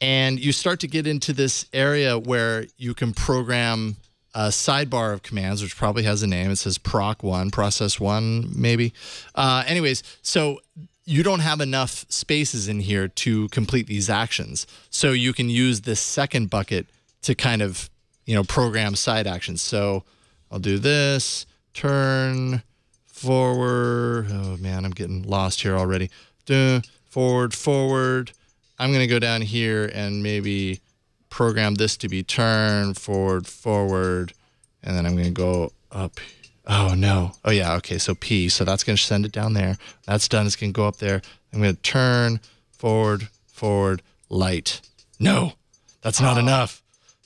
And you start to get into this area where you can program a sidebar of commands, which probably has a name. It says proc1, process 1, maybe. Anyways, so you don't have enough spaces in here to complete these actions. So you can use this second bucket to kind of, program side actions. So I'll do this, turn, forward. Oh, man, I'm getting lost here already. Forward, forward. I'm going to go down here and maybe program this to be turn, forward, forward, and then I'm going to go up. Oh, no. Oh, yeah, okay, so P. So that's going to send it down there. That's done. It's going to go up there. I'm going to turn, forward, forward, light. No, that's not enough.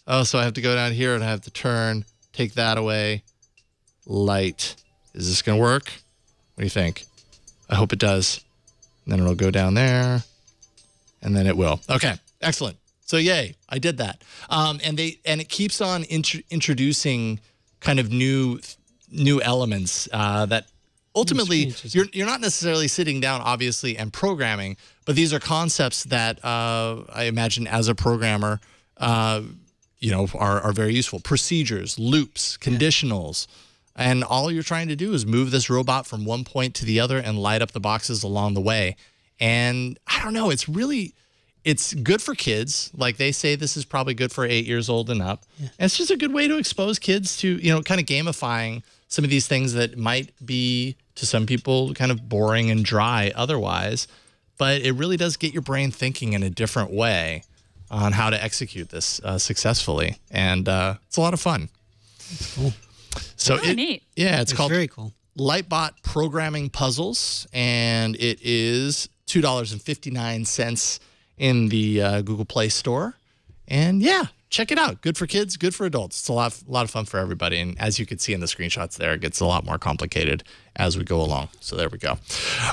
Oh, so I have to go down here and I have to turn, take that away, light. Is this going to work? What do you think? I hope it does. And then it'll go down there. And then it will. Okay, excellent. So yay, I did that. And it keeps on introducing kind of new elements that ultimately you're not necessarily sitting down, obviously, and programming, but these are concepts that I imagine as a programmer, are very useful. Procedures, loops, conditionals. And all you're trying to do is move this robot from one point to the other and light up the boxes along the way. And I don't know, it's good for kids. Like they say, this is probably good for 8 years old and up. Yeah. And it's just a good way to expose kids to, kind of gamifying some of these things that might be, to some people, kind of boring and dry otherwise. But it really does get your brain thinking in a different way on how to execute this successfully. And it's a lot of fun. That's cool. So neat. Yeah, it's called very cool. Lightbot Programming Puzzles, and it is $2.59 in the Google Play Store. And yeah, check it out. Good for kids, good for adults. It's a lot of fun for everybody. And as you can see in the screenshots there, it gets a lot more complicated as we go along. So there we go.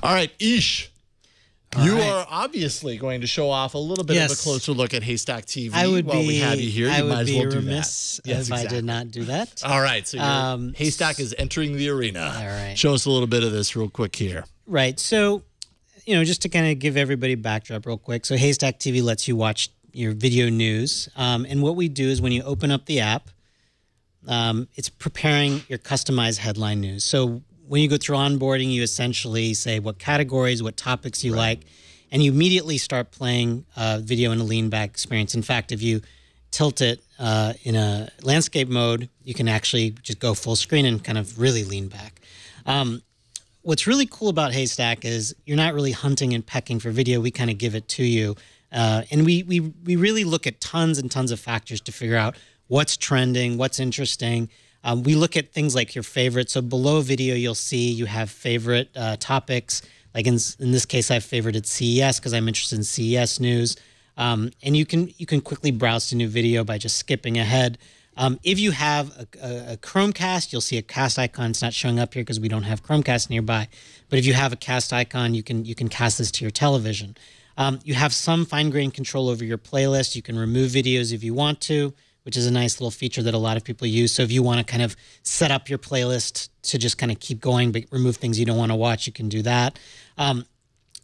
All right, Ish. You are obviously going to show off a little bit of a closer look at Haystack TV while we have you here. You might as well do that. If I did not do that. All right. So Haystack is entering the arena. All right. Show us a little bit of this real quick here. Right. So, just to kind of give everybody backdrop real quick. So Haystack TV lets you watch your video news. And what we do is when you open up the app, it's preparing your customized headline news. So when you go through onboarding, you essentially say what categories, what topics you like, and you immediately start playing video in a lean back experience. In fact, if you tilt it in a landscape mode, you can actually just go full screen and kind of really lean back. What's really cool about Haystack is you're not really hunting and pecking for video. We kind of give it to you. And we really look at tons and tons of factors to figure out what's trending, what's interesting. We look at things like your favorites. So below video, you'll see you have favorite topics. Like in this case, I've favorited CES because I'm interested in CES news. And you can quickly browse to new video by just skipping ahead. If you have a Chromecast, you'll see a cast icon. It's not showing up here because we don't have Chromecast nearby. But if you have a cast icon, you can cast this to your television. You have some fine-grained control over your playlist. You can remove videos if you want to, which is a nice little feature that a lot of people use. So if you want to kind of set up your playlist to just kind of keep going but remove things you don't want to watch, you can do that.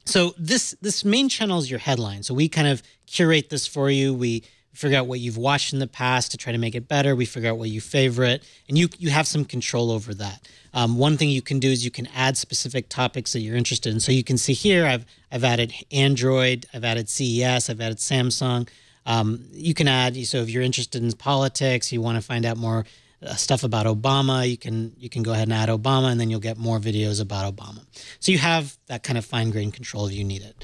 So this main channel is your headline. So we kind of curate this for you. We figure out what you've watched in the past to try to make it better. We figure out what you favorite, and you have some control over that. One thing you can do is you can add specific topics that you're interested in. So you can see here I've added Android, I've added CES, I've added Samsung. You can add, so if you're interested in politics, you want to find out more stuff about Obama, you can go ahead and add Obama, and then you'll get more videos about Obama. So you have that kind of fine-grained control if you need it.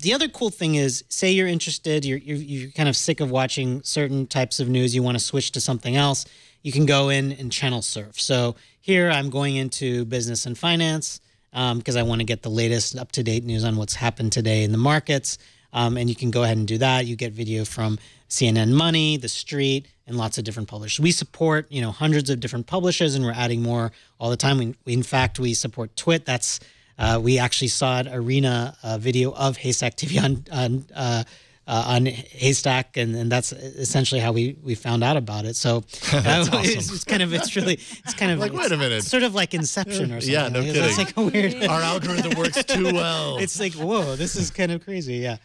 The other cool thing is, say you're interested, you're kind of sick of watching certain types of news, you want to switch to something else, you can go in and channel surf. So here I'm going into business and finance because I want to get the latest up-to-date news on what's happened today in the markets. And you can go ahead and do that. You get video from CNN Money, The Street, and lots of different publishers. We support, hundreds of different publishers, and we're adding more all the time. In fact, we support Twit. We actually saw an arena video of Haystack TV on Haystack, and that's essentially how we found out about it. So awesome. it's kind of like, wait a minute, it's sort of like Inception or something. Yeah, no kidding. It's like a weird. Our algorithm works too well. It's like, whoa, this is kind of crazy. Yeah.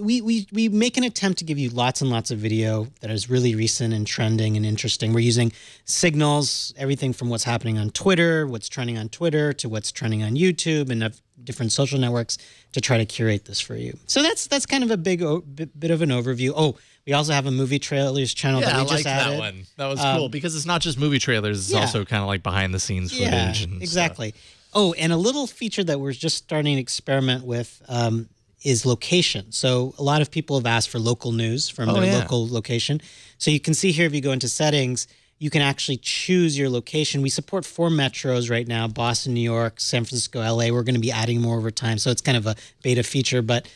We make an attempt to give you lots and lots of video that is really recent and trending and interesting. We're using signals, everything from what's happening on Twitter, what's trending on Twitter, to what's trending on YouTube and different social networks to try to curate this for you. So that's kind of a bit of an overview. Oh, we also have a movie trailers channel that we just added. That one. That was cool because it's not just movie trailers. It's also kind of like behind the scenes footage. And exactly. Stuff. Oh, and a little feature that we're just starting to experiment with is location. So a lot of people have asked for local news from their local location. So you can see here, if you go into settings, you can actually choose your location. We support 4 metros right now: Boston, New York, San Francisco, LA. We're going to be adding more over time. So it's kind of a beta feature, but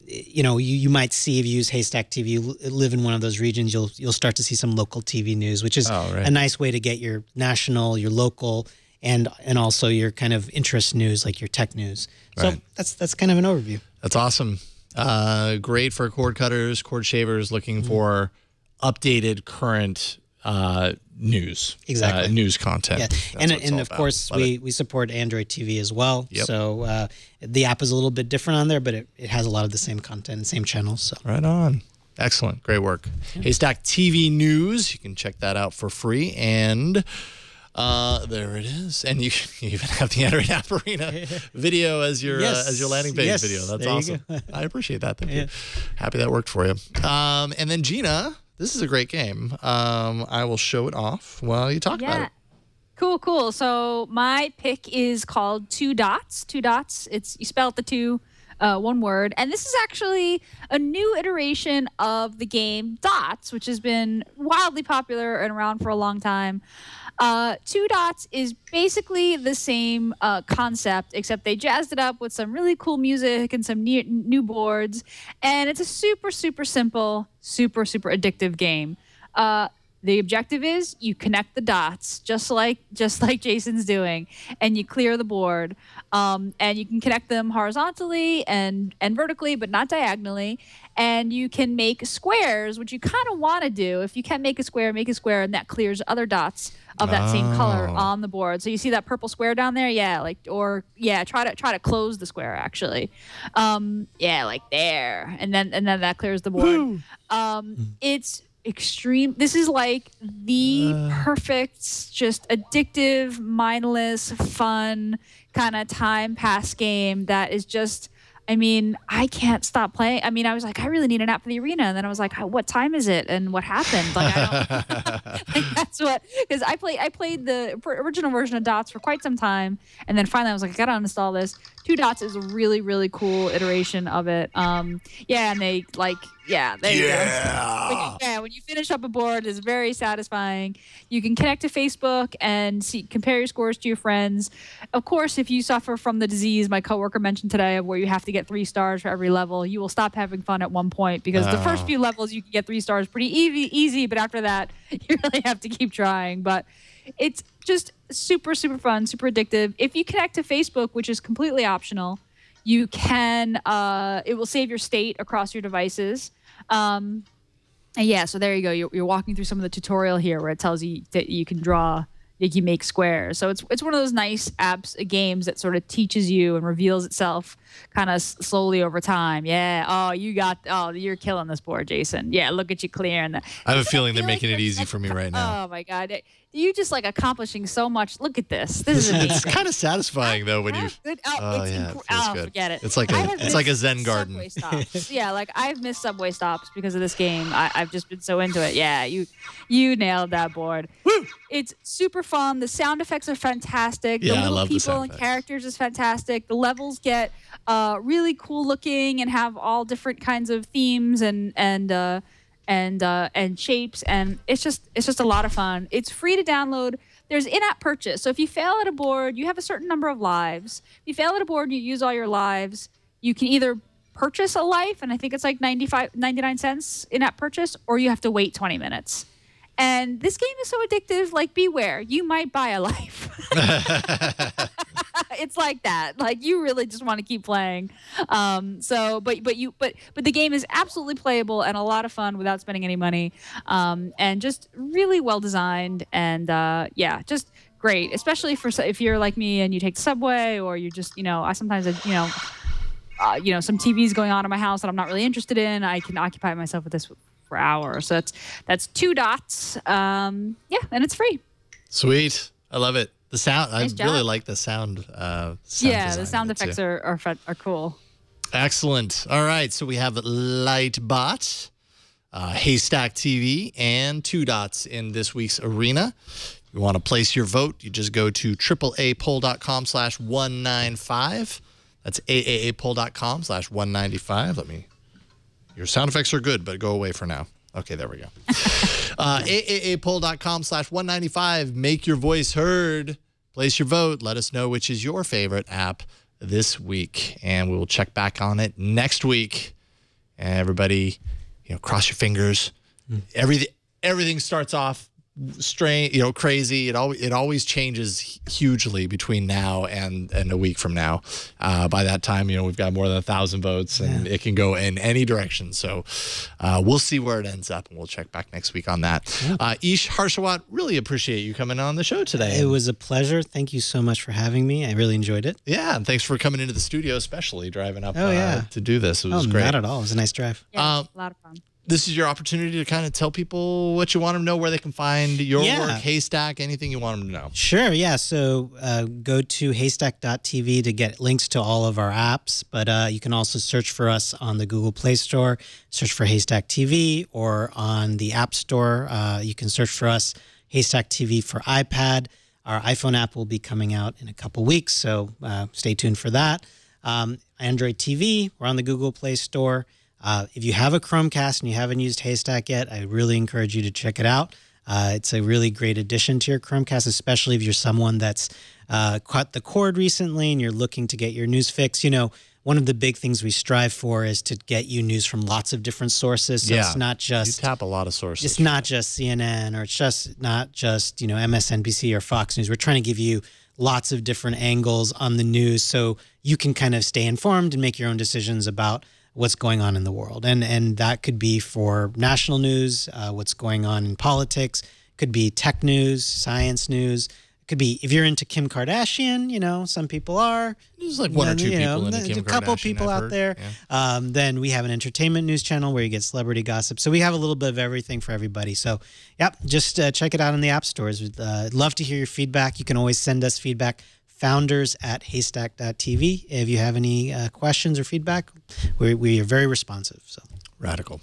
you might see, if you use Haystack TV, live in one of those regions, you'll start to see some local TV news, which is a nice way to get your national, your local, and also your kind of interest news, like your tech news. So that's kind of an overview. That's awesome. Great for cord cutters, cord shavers looking for updated, current news. Exactly. News content. Yeah. And of course, we support Android TV as well. Yep. So the app is a little bit different on there, but it has a lot of the same content and same channels. So. Right on. Excellent. Great work. Yeah. Haystack TV News. You can check that out for free. And there it is. And you even have the Android App Arena video as your landing page video. That's awesome. I appreciate that. Thank you. Happy that worked for you. And then Gina, this is a great game. I will show it off while you talk about it. Cool. So my pick is called Two Dots. Two Dots. You spell it the two, one word. And this is actually a new iteration of the game Dots, which has been wildly popular and around for a long time. Two Dots is basically the same concept, except they jazzed it up with some really cool music and some new boards. And it's a super, super simple, super, super addictive game. The objective is you connect the dots, just like Jason's doing, and you clear the board. And you can connect them horizontally and vertically, but not diagonally. And you can make squares, which you kind of want to do. If you can make a square, and that clears other dots of that same color on the board. So you see that purple square down there? Try to close the square actually. Like there. And then that clears the board. It's extreme. This is like the perfect, just addictive, mindless, fun kind of time pass game that is just, I can't stop playing. I was like, I really need an app for the arena. And then I was like, what time is it? And what happened? Like, because I played the original version of Dots for quite some time. And then finally I was like, I got to uninstall this. Two Dots is a really, really cool iteration of it. And they there you go. When you finish up a board, it's very satisfying. You can connect to Facebook and compare your scores to your friends. Of course, if you suffer from the disease my coworker mentioned today, where you have to get 3 stars for every level, you will stop having fun at one point, because the first few levels you can get 3 stars pretty easy, but after that you really have to keep trying. But it's just super, super fun, super addictive. If you connect to Facebook, which is completely optional, you can it will save your state across your devices. So there you go. You're walking through some of the tutorial here where it tells you that you can draw, you can make squares. So it's one of those nice apps, games that sort of teaches you and reveals itself kind of slowly over time. Yeah. You're killing this board, Jason. Yeah. Look at you clearing that. I have a feeling they're making it easy for me right now. Oh my God. You just like accomplishing so much. Look at this. This is amazing. It's kind of satisfying though when you. It feels good. Forget it. It's like a Zen garden. Subway stops. Yeah, like I've missed Subway stops because of this game. I've just been so into it. Yeah, you nailed that board. Woo! It's super fun. The sound effects are fantastic. Yeah, the little I love the people sound and effects. characters is fantastic. The levels get really cool looking and have all different kinds of themes and shapes, and it's just a lot of fun. It's free to download. There's in-app purchase. So if you fail at a board, you have a certain number of lives. If you fail at a board and you use all your lives, you can either purchase a life, and I think it's like 99 cents in-app purchase, or you have to wait 20 minutes. And this game is so addictive, like beware, you might buy a life. It's like that. Like you really just want to keep playing. But the game is absolutely playable and a lot of fun without spending any money, and just really well designed and just great. Especially for if you're like me and you take the subway or you just I sometimes some TV's going on in my house that I'm not really interested in. I can occupy myself with this for hours. So that's 2 dots. And it's free. Sweet. I love it. The sound. Nice I really job. like the sound. The Design sound of it, effects too. are cool. Excellent. All right. So we have Lightbot, Haystack TV, and 2 dots in this week's arena. If you want to place your vote, you just go to AAApoll.com/195. That's AAApoll.com/195. Your sound effects are good, but go away for now. Okay, there we go. AAApoll.com/195. Make your voice heard. Place your vote. Let us know which is your favorite app this week, and we will check back on it next week. And everybody, cross your fingers. Everything starts off strange, crazy. It always changes hugely between now and a week from now. By that time, we've got more than 1,000 votes, and it can go in any direction. So we'll see where it ends up, and we'll check back next week on that. Ish, Harshawat, really appreciate you coming on the show today. It was a pleasure. Thank you so much for having me. I really enjoyed it. Yeah, and thanks for coming into the studio, especially driving up to do this. It was great. great. Not at all. It was a nice drive. Yeah, a lot of fun. This is your opportunity to kind of tell people what you want them to know, where they can find your Yeah. work, Haystack, anything you want them to know. Sure, yeah. So go to haystack.tv to get links to all of our apps, but you can also search for us on the Google Play Store, search for Haystack TV, or on the App Store. You can search for us, Haystack TV for iPad. Our iPhone app will be coming out in a couple weeks, so stay tuned for that. Android TV, we're on the Google Play Store. If you have a Chromecast and you haven't used Haystack yet, I really encourage you to check it out. It's a really great addition to your Chromecast, especially if you're someone that's cut the cord recently and you're looking to get your news fix. One of the big things we strive for is to get you news from lots of different sources. So it's not just... You tap a lot of sources. It's not just CNN, or it's just not just, MSNBC or Fox News. We're trying to give you lots of different angles on the news so you can kind of stay informed and make your own decisions about what's going on in the world. And that could be for national news, what's going on in politics, could be tech news, science news. It could be, if you're into Kim Kardashian, some people are. There's like one or two people into Kim Kardashian. A couple people out there. Yeah. Then we have an entertainment news channel where you get celebrity gossip. So we have a little bit of everything for everybody. So, just check it out in the app stores. We'd love to hear your feedback. You can always send us feedback. founders@haystack.tv. If you have any questions or feedback, we are very responsive. So radical.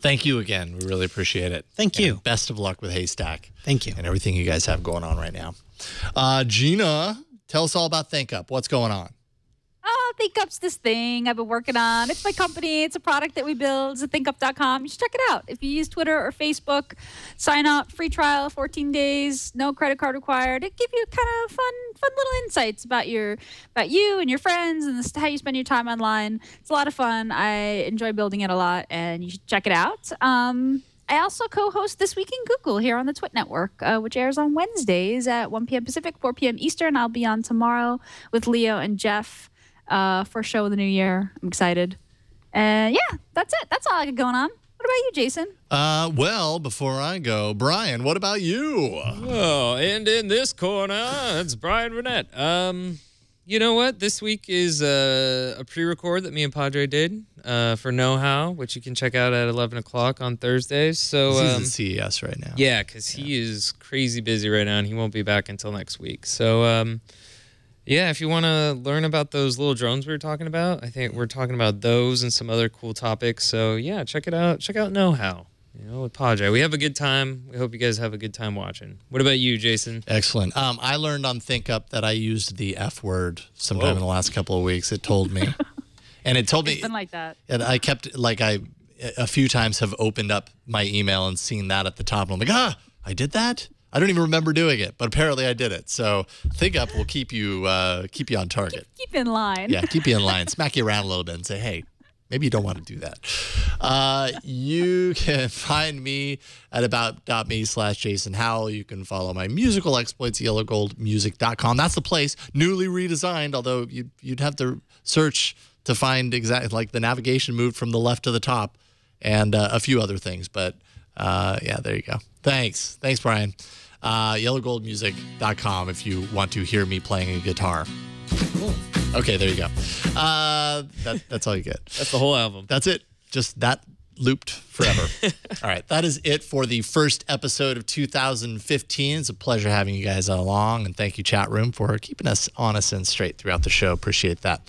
Thank you again. We really appreciate it. Thank you. And best of luck with Haystack. Thank you. And everything you guys have going on right now. Gina, tell us all about ThinkUp. What's going on? ThinkUp's this thing I've been working on. It's my company. It's a product that we build. It's at thinkup.com. You should check it out. If you use Twitter or Facebook, sign up, free trial, 14 days, no credit card required. It gives you kind of fun little insights about you and your friends and how you spend your time online. It's a lot of fun. I enjoy building it a lot, and you should check it out. I also co-host This Week in Google here on the Twit Network, which airs on Wednesdays at 1 p.m. Pacific, 4 p.m. Eastern. I'll be on tomorrow with Leo and Jeff for a show of the new year. I'm excited. And that's it. That's all I got going on. What about you, Jason? Well, before I go, Bryan, what about you? Oh, and in this corner, it's Bryan Burnett. You know what? This week is a pre-record that me and Padre did for Know How, which you can check out at 11 o'clock on Thursdays. So he's at CES right now. Yeah, because he is crazy busy right now, and he won't be back until next week. So, if you want to learn about those little drones we were talking about, I think we're talking about those and some other cool topics. So, check it out. Check out Know How. With Padre. We have a good time. We hope you guys have a good time watching. What about you, Jason? Excellent. I learned on ThinkUp that I used the F word sometime in the last couple of weeks. It told me. And it told me. Something like that. And I kept, I a few times have opened up my email and seen that at the top. And I'm like, I did that? I don't even remember doing it, but apparently I did it. So ThinkUp will keep you on target. Keep in line. Yeah, keep you in line. Smack you around a little bit and say, hey, Maybe you don't want to do that. You can find me at about.me/Jason Howell. You can follow my musical exploits, yellowgoldmusic.com. That's the place, newly redesigned, although you'd have to search to find exactly, like the navigation moved from the left to the top and a few other things. But yeah, there you go. Thanks, Bryan. Yellowgoldmusic.com if you want to hear me playing a guitar. Cool. Okay, there you go. That's all you get. That's the whole album. That's it. Just that looped forever. All right, that is it for the first episode of 2015. It's a pleasure having you guys along, and thank you, chat room, for keeping us honest and straight throughout the show. Appreciate that.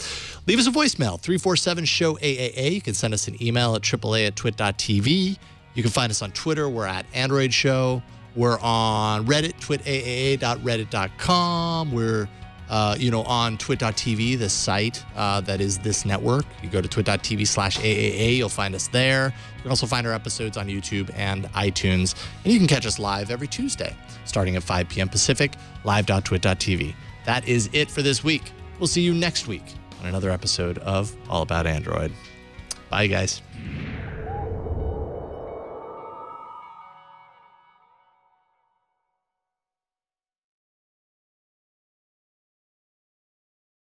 Leave us a voicemail, 347-SHOW-AAA. You can send us an email at AAA@twit.tv. You can find us on Twitter. We're at Android Show. We're on Reddit, twitaaa.reddit.com. We're on twit.tv, the site that is this network. You go to twit.tv/AAA, you'll find us there. You can also find our episodes on YouTube and iTunes. And you can catch us live every Tuesday, starting at 5 p.m. Pacific, live.twit.tv. That is it for this week. We'll see you next week on another episode of All About Android. Bye, guys.